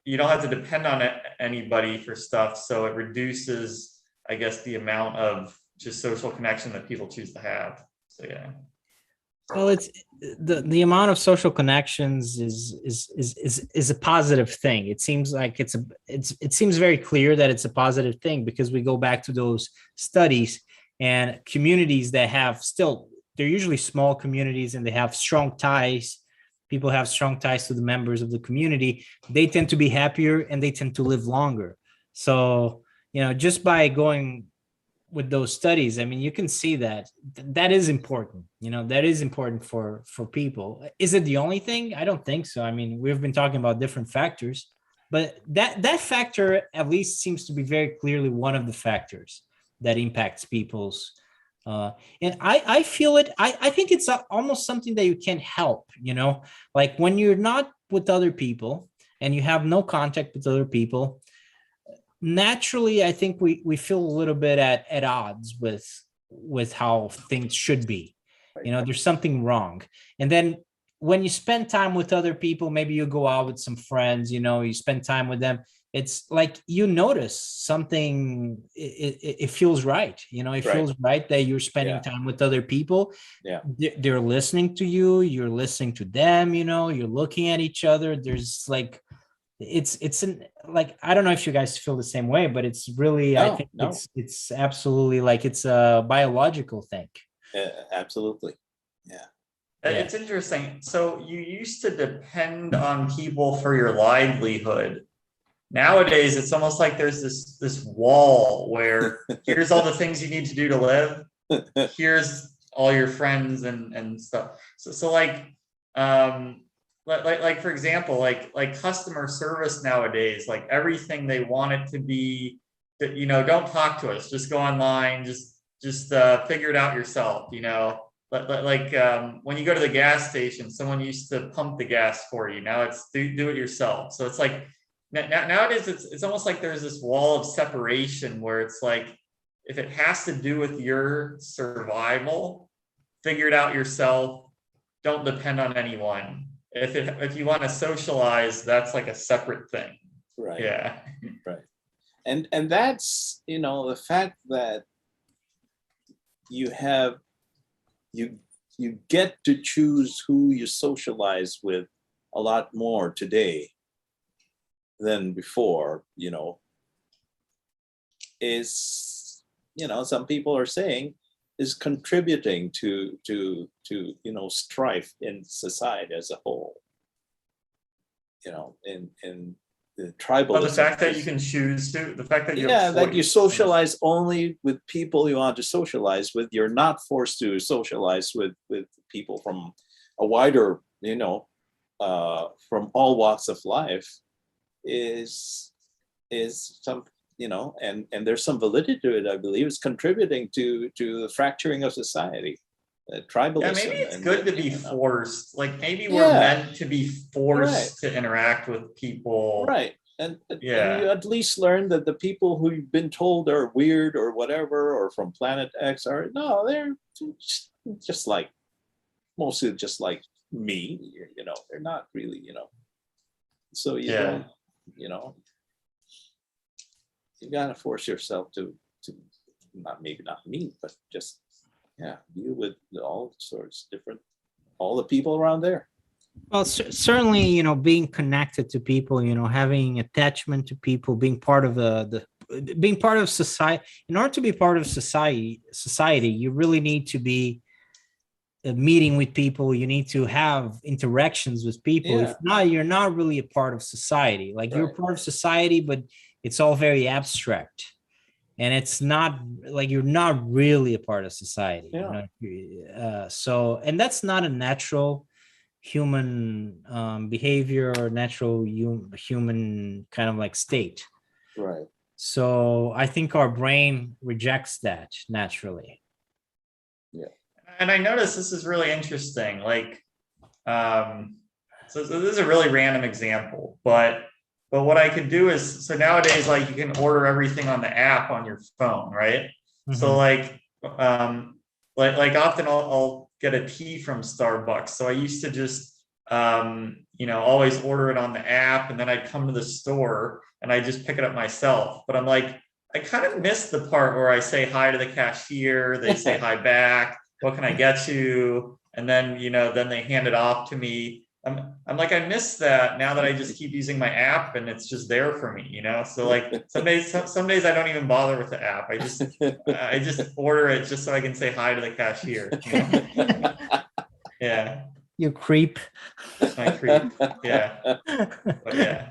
you don't have to depend on anybody for stuff, so it reduces, I guess, the amount of just social connection that people choose to have. So yeah. Well, it's the amount of social connections is a positive thing. It seems like it seems very clear that it's a positive thing because we go back to those studies and communities that have still, they're usually small communities and they have strong ties. People have strong ties to the members of the community. They tend to be happier and they tend to live longer. So, just by going with those studies, I mean, you can see that that is important. That is important for people. Is it the only thing? I don't think so. I mean, we've been talking about different factors, but that factor at least seems to be very clearly one of the factors that impacts people's. And I feel it. I think it's almost something that you can help. Like when you're not with other people and you have no contact with other people, naturally, I think we feel a little bit at odds with how things should be. There's something wrong. And then when you spend time with other people, maybe you go out with some friends, you spend time with them. It's like you notice something, it feels right. It feels right that you're spending time with other people. Yeah. They're listening to you, you're listening to them, you're looking at each other. There's like, like, I don't know if you guys feel the same way, but it's really, I think it's absolutely like it's a biological thing. Absolutely. Yeah. It's interesting. So you used to depend on people for your livelihood. Nowadays, it's almost like there's this wall where here's all the things you need to do to live. Here's all your friends and stuff. So like for example, like customer service nowadays, like everything they want it to be that, don't talk to us, just go online, just figure it out yourself, like when you go to the gas station, someone used to pump the gas for you. Now it's do it yourself. So it's like nowadays it's almost like there's this wall of separation where it's like, if it has to do with your survival, figure it out yourself. Don't depend on anyone. If you want to socialize, that's like a separate thing. Right. Yeah. Right. And that's, the fact that you get to choose who you socialize with a lot more today than before, is, some people are saying is contributing to strife in society as a whole. In the tribalism. Well, the fact that you can choose to, the fact that you have that you socialize only with people you want to socialize with. You're not forced to socialize with people from a wider, from all walks of life, is some, and there's some validity to it. I believe it's contributing to the fracturing of society. Tribalism. Yeah, maybe it's good to be forced. Like maybe we're meant to be forced to interact with people. Right. And you at least learn that the people who you've been told are weird or whatever, or from Planet X they're just like mostly just like me, they're not really, so you Yeah. don't, you gotta force yourself to not, maybe not me, but just, deal with all sorts different, all the people around there. Well, certainly, being connected to people, having attachment to people, being part of being part of society. In order to be part of society, you really need to be meeting with people. You need to have interactions with people. If Yeah. not, you're not really a part of society. Like you're Right. part of society, but it's all very abstract. And it's not like you're not really a part of society. So, and that's not a natural human behavior or natural human kind of like state. Right. So I think our brain rejects that naturally. And I noticed this is really interesting. Like, so this is a really random example, but what I could do is, so nowadays, like you can order everything on the app on your phone, right? So like often I'll get a tea from Starbucks. So I used to just, always order it on the app, and then I'd come to the store and I just pick it up myself. But I'm like, I kind of missed the part where I say hi to the cashier, they say hi back. What can I get you? And then, then they hand it off to me. I'm like, I miss that now that I just keep using my app and it's just there for me, So like some days I don't even bother with the app. I just order it just so I can say hi to the cashier. Yeah. You creep. I creep. Yeah. But yeah.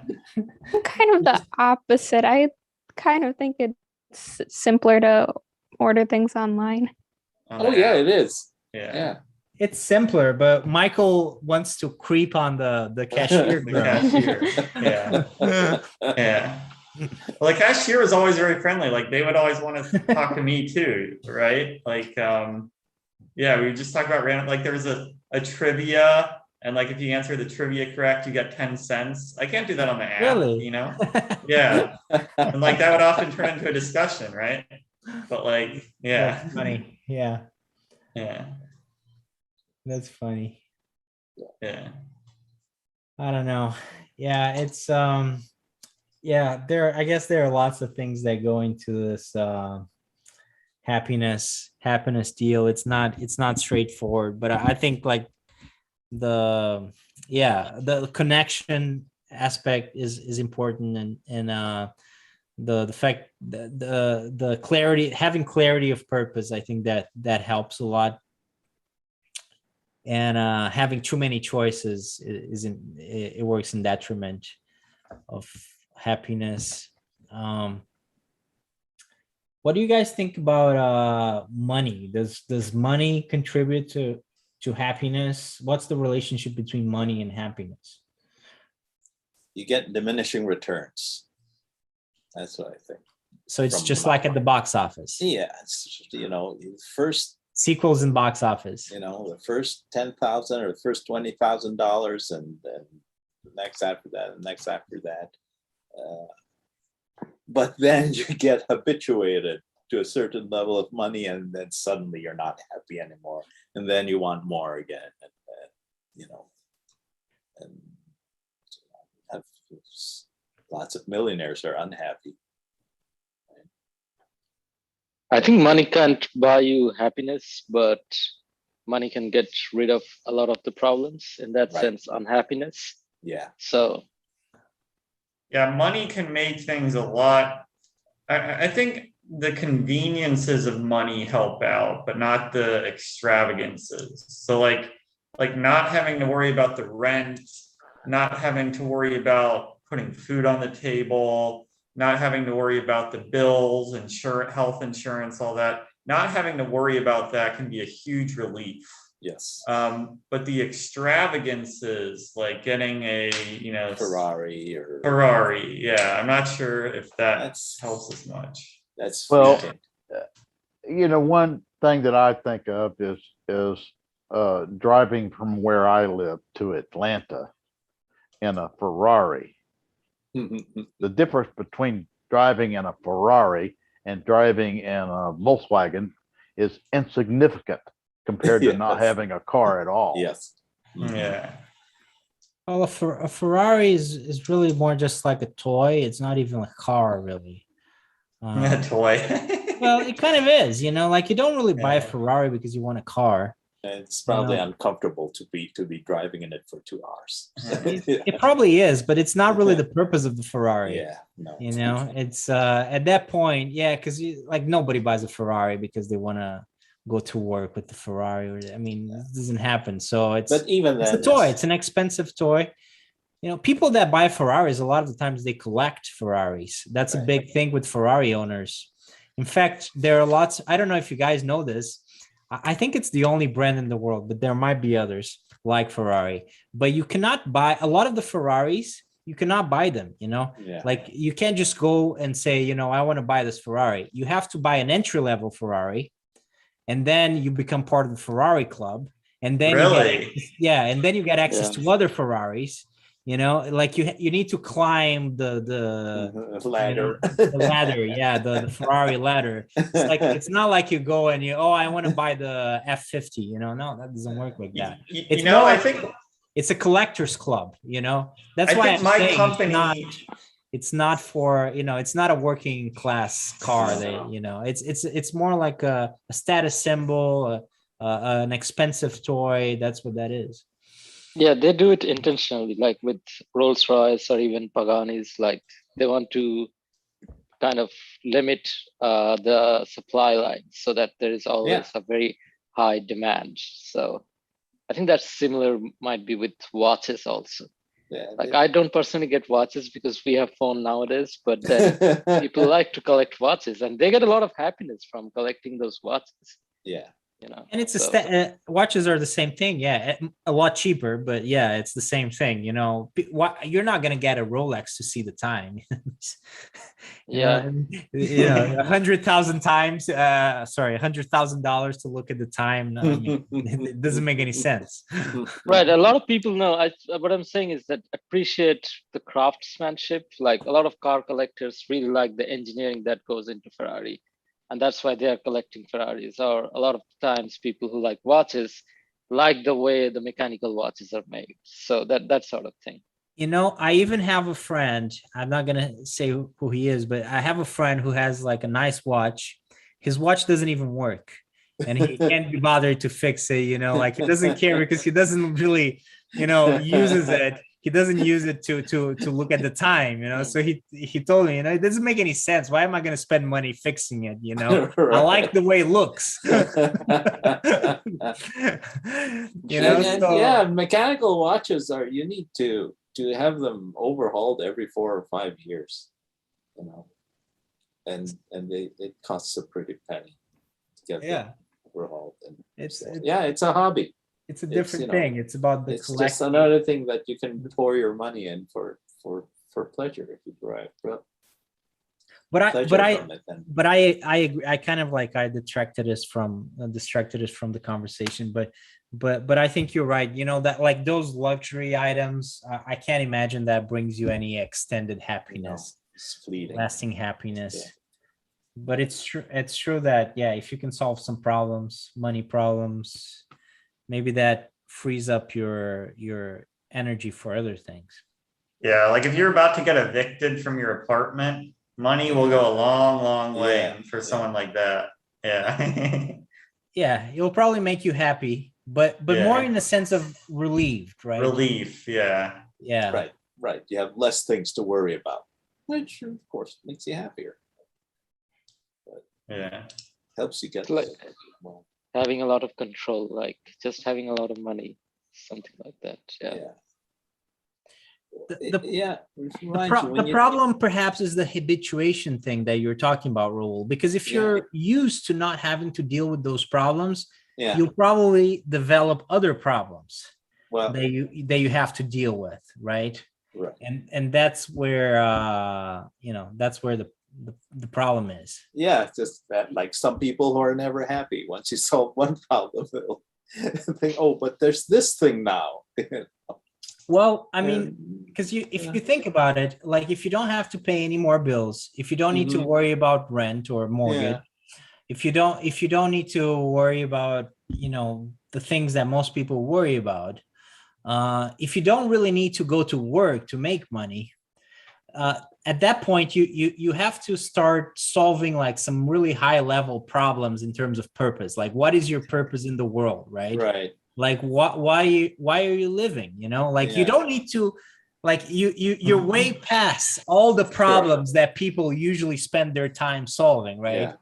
I'm kind of the opposite. I kind of think it's simpler to order things online. Oh yeah, it is. Yeah. It's simpler, but Michael wants to creep on the cashier. The girl. cashier. Yeah. Yeah. Well, the cashier was always very friendly. Like they would always want to talk to me too, right? Like, we would just talk about random. Like there was a trivia, and like if you answer the trivia correct, you get 10 cents. I can't do that on the app, Really? Yeah, and like that would often turn into a discussion, right? But like, yeah, That's funny. Yeah, yeah, that's funny. yeah. I don't know. Yeah, it's I guess there are lots of things that go into this happiness deal. It's not straightforward, but I think like the connection aspect is important, and the fact the clarity, having clarity of purpose, I think that helps a lot. And having too many choices it works in detriment of happiness. What do you guys think about money? Does money contribute to happiness? What's the relationship between money and happiness? You get diminishing returns. That's what I think. So it's From just like at the box office. Yeah, first, Sequels in box office. the first 10,000 or the first $20,000, and then the next after that, and the next after that. But then you get habituated to a certain level of money, and then suddenly you're not happy anymore, and then you want more again, and have lots of millionaires are unhappy. I think money can't buy you happiness, but money can get rid of a lot of the problems, in that Right. sense, unhappiness. Yeah. So Yeah, money can make things a lot. I think the conveniences of money help out, but not the extravagances. So like not having to worry about the rent, not having to worry about putting food on the table, not having to worry about the bills, health insurance, all that. Not having to worry about that can be a huge relief. Yes. But the extravagances, like getting a Ferrari, yeah, I'm not sure if that That's- helps as much. that's Well, fleeting. One thing that I think of is driving from where I live to Atlanta in a Ferrari. The difference between driving in a Ferrari and driving in a Volkswagen is insignificant. compared to not Yes. having a car at all. Yes. Mhm. Yeah. Well, a Ferrari is really more just like a toy. It's not even a car, really. A toy. Well, it kind of is, like you don't really buy a Yeah. Ferrari because you want a car. And it's probably Yeah. uncomfortable to be driving in it for 2 hours. It probably is, but it's not really the purpose of the Ferrari. Yeah, no. It's at that point, yeah, because like nobody buys a Ferrari because they want to go to work with the Ferrari. I mean, it doesn't happen. So But even it's then, a toy. It's an expensive toy. People that buy Ferraris, a lot of the times they collect Ferraris. That's a Right. big thing with Ferrari owners. In fact, there are lots. I don't know if you guys know this. I think it's the only brand in the world, but there might be others like Ferrari. But you cannot buy a lot of the Ferraris. You cannot buy them. yeah, Like you can't just go and say, I want to buy this Ferrari. You have to buy an entry level Ferrari, and then you become part of the Ferrari club. And then Really? and then you get access Yeah. to other Ferraris. Like you need to climb the ladder. the ladder, yeah, the Ferrari ladder. It's like it's not like you go and I want to buy the F50. No, that doesn't work like that. It's more I like think it's a collector's club. That's I why think I'm my saying company. it's not for it's not a working class car. It's more like a status symbol, an expensive toy. That's what that is. Yeah, they do it intentionally, like with Rolls Royce or even Paganis. Like they want to kind of limit the supply line so that there is always a very high demand. So I think that's similar, might be with watches also. Yeah, Like I don't personally get watches because we have phone nowadays, but then people like to collect watches and they get a lot of happiness from collecting those watches. yeah. And it's so- watches are the same thing. Yeah. A lot cheaper, but yeah, it's the same thing. You're not going to get a Rolex to see the time. Yeah. $100,000 to look at the time. No, I mean, it doesn't make any sense. Right. A lot of people know. What I'm saying is that appreciate the craftsmanship. Like a lot of car collectors really like the engineering that goes into Ferrari. And that's why they are collecting Ferraris. Or a lot of times people who like watches like the way the mechanical watches are made. So that sort of thing. I even have a friend. I'm not going to say who he is, but I have a friend who has like a nice watch. His watch doesn't even work. And he can't be bothered to fix it, like he doesn't care because he doesn't really, uses it. He doesn't use it to look at the time, So he told me, it doesn't make any sense. Why am I going to spend money fixing it? I like the way it looks. Yeah, mechanical watches you need to have them overhauled every 4 or 5 years, and it costs a pretty penny to get them overhauled. And it's it's a hobby. it's a different thing. It's about the It's just collecting. another thing that you can pour your money in for pleasure if you derive pleasure from it. Then. But I agree. I kind of like I distracted us from the conversation, but I think you're right. That like those luxury items, I can't imagine that brings you any extended happiness, It's fleeting. lasting happiness. Yeah. But it's true. It's true that if you can solve some problems, money problems, maybe that frees up your energy for other things. Yeah, like if you're about to get evicted from your apartment, money will go a long, long way Yeah. for someone like that. Yeah. Yeah, it'll probably make you happy, but more Yeah. in the sense of relieved, right? Relief. Yeah. Yeah. Right. You have less things to worry about, which of course makes you happier. Yeah. Helps you get Like- well. Having a lot of control, like just having a lot of money, something like that. Yeah. Yeah. The- Yeah. The problem perhaps is the habituation thing that you're talking about, Raul, because if Yeah. you're used to not having to deal with those problems, Yeah. you'll probably develop other problems Well. that you have to deal with, right? Right. And that's where that's where the problem is. Yeah, it's just that like some people who are never happy. Once you solve one problem, they'll think, oh, but there's this thing now. Well, I mean, And- because if yeah. you think about it, like if you don't have to pay any more bills, if you don't need to Mhm. worry about rent or mortgage, if you don't need to worry about you know, the things that most people worry about. If you don't really need to go to work to make money, at that point you have to start solving like some really high level problems in terms of purpose. Like, what is your purpose in the world, right? Right. Like, why are you living? You know, like, you Yeah. don't need to, like, you're way past all the problems that people usually spend their time solving, right? Yeah.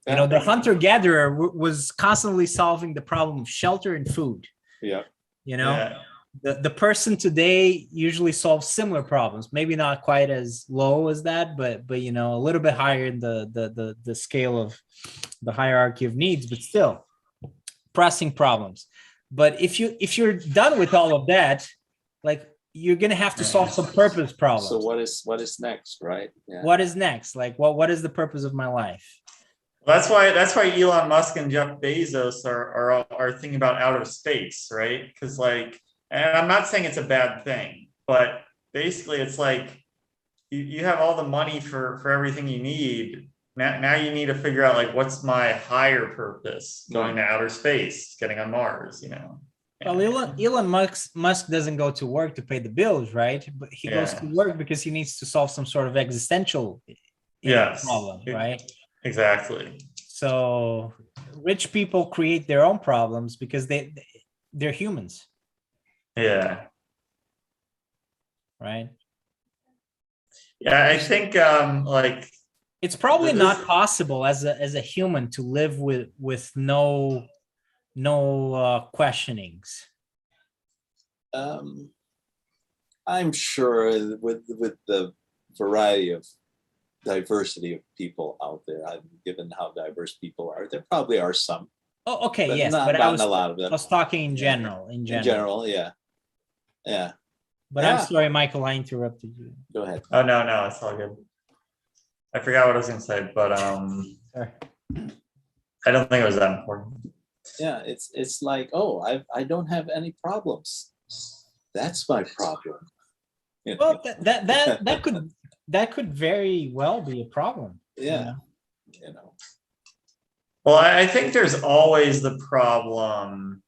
You know, the hunter-gatherer was constantly solving the problem of shelter and food. Yeah. You know, Yeah. the person today usually solves similar problems, maybe not quite as low as that, but you know, a little bit higher in the scale of the hierarchy of needs, but still pressing problems. But if you're done with all of that, like, you're gonna have to solve some purpose problems. So what is next, right? Yeah. What is next? Like, what is the purpose of my life? That's why Elon Musk and Jeff Bezos are thinking about outer space, right? Because, like, and I'm not saying it's a bad thing, but basically it's like you have all the money for everything you need. Now you need to figure out, like, what's my higher purpose going to outer space, getting on Mars, you know? Well, Elon Musk doesn't go to work to pay the bills, right? But he goes to work because he needs to solve some sort of existential problem, right? Exactly. So rich people create their own problems because they're humans, Yeah. right? Yeah, I think like, It's probably This- not possible as a human to live with no questionings. I'm sure with the variety of diversity of people out there, given how diverse people are, there probably are some, Oh, okay, but yes, not, but not a lot of I them. was talking in Yeah. general. In general, yeah. Yeah, But I'm Yeah. sorry, Michael, I interrupted you. go ahead. oh no, it's all good. I forgot what I was gonna say, but Sorry. I don't think it was that important. Yeah, it's like, oh, I don't have any problems. That's my problem. You know? Well, that could very well be a problem. Yeah, you know. Well, I think there's always the problem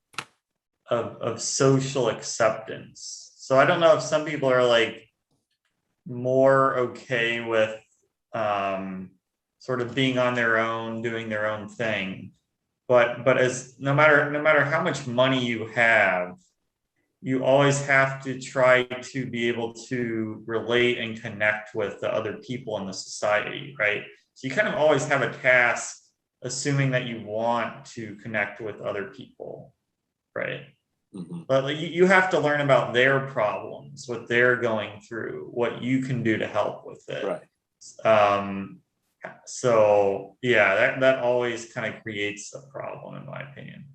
of social acceptance. So I don't know if some people are, like, more okay with sort of being on their own, doing their own thing. But as no matter how much money you have, you always have to try to be able to relate and connect with the other people in the society, right? So you kind of always have a task, assuming that you want to connect with other people, right? Mhm. But, like, you have to learn about their problems, what they're going through, what you can do to help with it. Right. So yeah, that always kind of creates a problem, in my opinion.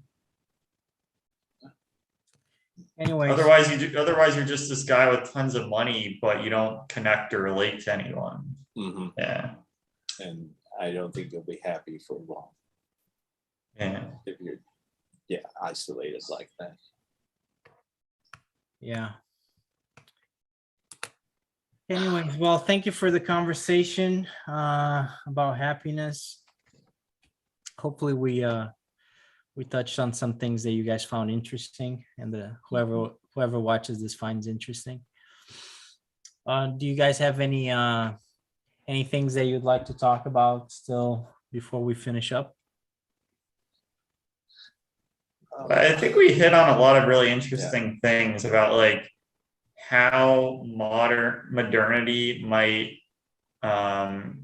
Anyways, Otherwise you're just this guy with tons of money, but you don't connect or relate to anyone. Mhm. Yeah, And I don't think you'll be happy for long yeah. if you're, isolated like that. yeah. Anyways, well, thank you for the conversation about happiness. Hopefully we touched on some things that you guys found interesting, and whoever watches this finds interesting. Do you guys have any things that you'd like to talk about still before we finish up? I think we hit on a lot of really interesting things about, like, how modernity might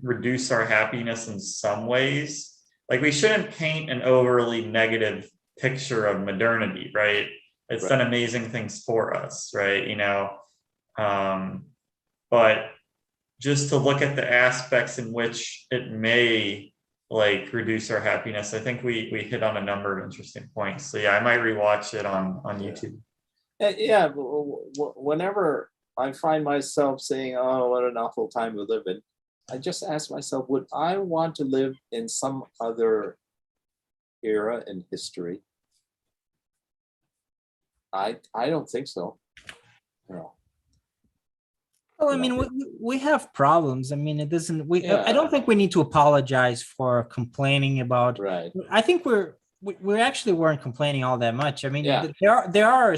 reduce our happiness in some ways. Like, we shouldn't paint an overly negative picture of modernity, right? It's done amazing things for us, right? You know, but just to look at the aspects in which it may, like, reduce our happiness, I think we hit on a number of interesting points. So yeah, I might rewatch it on YouTube. Yeah, whenever I find myself saying, oh, what an awful time to live in, I just ask myself, would I want to live in some other era in history? I don't think so. No. Well, I mean, we have problems. I mean, it doesn't. I don't think we need to apologize for complaining about. Right. I think we actually weren't complaining all that much. I mean, Yeah. there are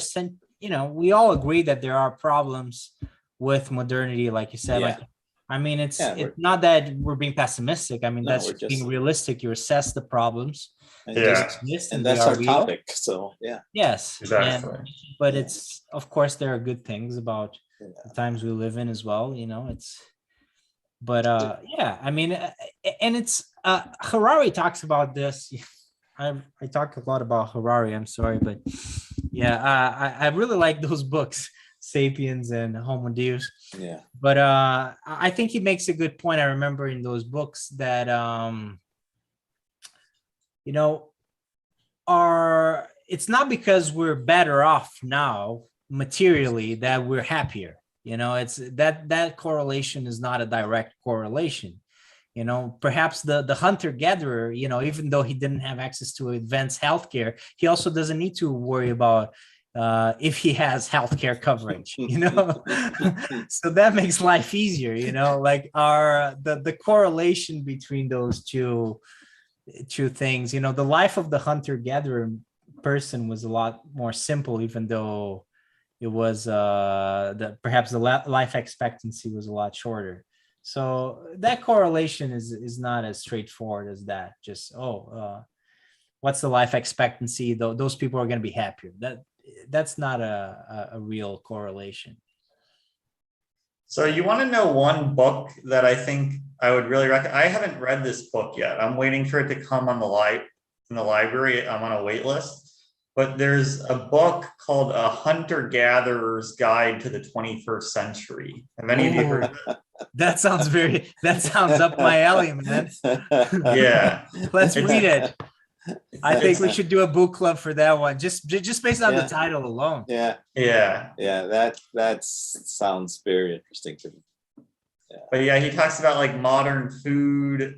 you know, we all agree that there are problems with modernity, like you said. Like, I mean, it's Yeah, we're- not that we're being pessimistic. I mean, No, that's we're just being just- realistic. You assess the problems, And Yeah. just- exist, and they that's are our real. topic, so, yeah. Yes, Exactly. but Yeah. it's, of course, there are good things about Yeah. the times we live in as well. You know, it's, but yeah, I mean, and it's Harari talks about this. I talk a lot about Harari. I'm sorry, but yeah, I really like those books, Sapiens and Homo Deus. Yeah. But I think he makes a good point. I remember in those books that you know, it's not because we're better off now materially that we're happier. You know, it's that correlation is not a direct correlation. You know, perhaps the hunter gatherer, you know, even though he didn't have access to advanced healthcare, he also doesn't need to worry about if he has healthcare coverage, you know. So that makes life easier, you know, like the correlation between those two things, you know. The life of the hunter gatherer person was a lot more simple, even though it was perhaps the life expectancy was a lot shorter. So that correlation is not as straightforward as that. Just what's the life expectancy? Those people are going to be happier. That's not a real correlation. So you want to know one book that I think I would really recommend? I haven't read this book yet. I'm waiting for it to come on in the library. I'm on a wait list. But there's a book called A Hunter-Gatherer's Guide to the 21st Century. Have any of you heard of it? That sounds up my alley, man. Yeah. Let's It's- read it. I think we it's- should do a book club for that one, just based on the Yeah. title alone. Yeah, Yeah. that sounds very interesting to me. But yeah, he talks about like modern food,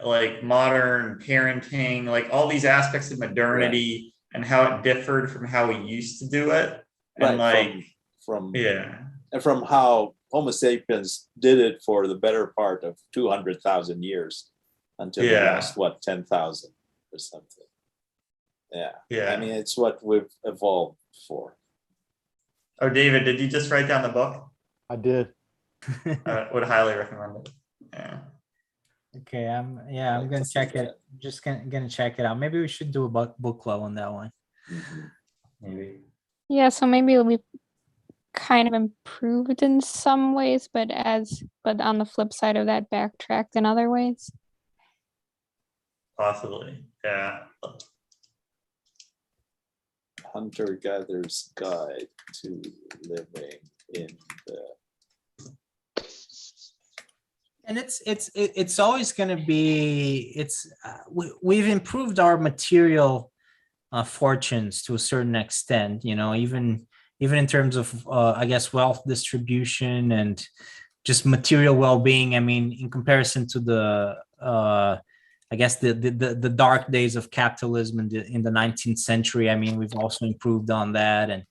like modern parenting, like all these aspects of modernity and how it differed from how we used to do it. And Right, like, from yeah. and from how Homo sapiens did it for the better part of 200,000 years until the Yeah. last 10,000 or something. Yeah, Yeah. I mean, it's what we've evolved for. Oh, David, did you just write down the book? I did. Would highly recommend it. Yeah. Okay, I'm gonna check it. Just gonna check it out. Maybe we should do a book club on that one. Maybe. Yeah, so maybe it'll be kind of improved in some ways, but on the flip side of that, backtracked in other ways. Possibly. Yeah. Hunter-gatherer's guide to living in the And it's always going to be we've improved our material fortunes to a certain extent, you know, even in terms of I guess wealth distribution and just material well-being. I mean, in comparison to the I guess the dark days of capitalism in the 19th century, I mean, we've also improved on that. And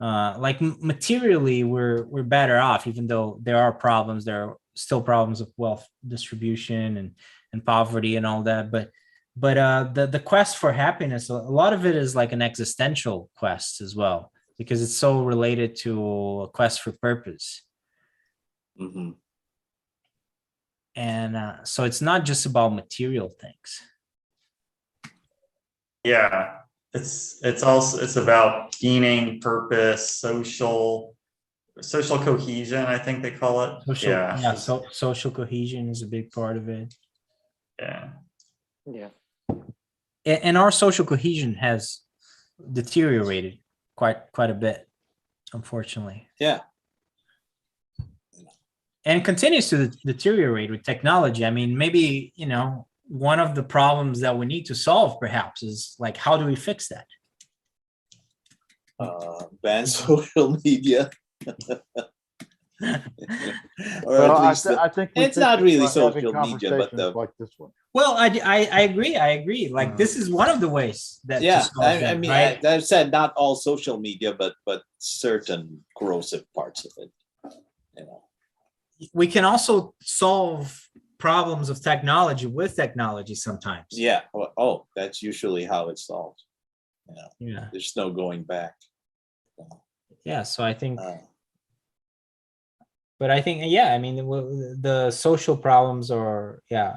like materially, we're better off, even though there are problems. There are still problems of wealth distribution and poverty and all that. But the quest for happiness, a lot of it is like an existential quest as well, because it's so related to a quest for purpose. Mhm. And so it's not just about material things. Yeah. It's about meaning, purpose, social cohesion, I think they call it. Yeah. So social cohesion is a big part of it. Yeah. Yeah. And our social cohesion has deteriorated quite a bit, unfortunately. Yeah. And continues to deteriorate with technology. I mean, maybe, you know, one of the problems that we need to solve perhaps is like, how do we fix that? Ban social media. Or Well, at least I think we it's fix not it really by having social media, but conversations like this one. Well, I agree. Like, this is one of the ways that to yeah, solve I that, mean, right? I said not all social media, but certain corrosive parts of it. You know. We can also solve problems of technology with technology sometimes. Yeah, oh, that's usually how it's solved. Yeah. There's no going back. Yeah. So I think, Uh, but I think, yeah, I mean, the social problems or, yeah,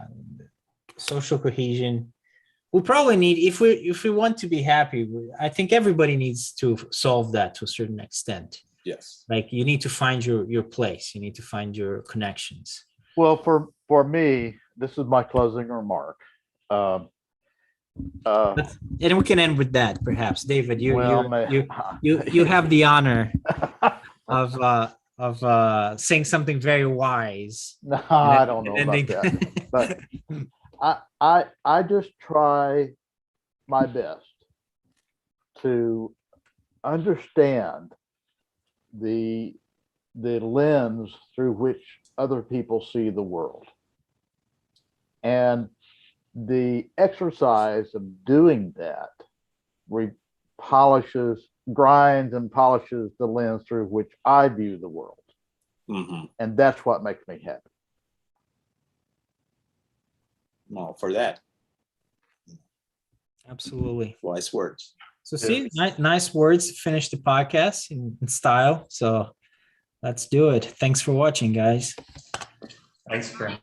social cohesion. We probably need, if we want to be happy, I think everybody needs to solve that to a certain extent. yes. Like you need to find your place. You need to find your connections. Well, for me, this is my closing remark. Um, And we can end with that, perhaps. David, well, you have the honor of saying something very wise. no, I don't know And about then that. But I just try my best to understand the lens through which other people see the world. And the exercise of doing that grinds and polishes the lens through which I view the world. Mhm. And that's what makes me happy. Well, for that, Absolutely. wise words. So see, nice words to finish the podcast in style. So let's do it. Thanks for watching, guys. Thanks, Chris.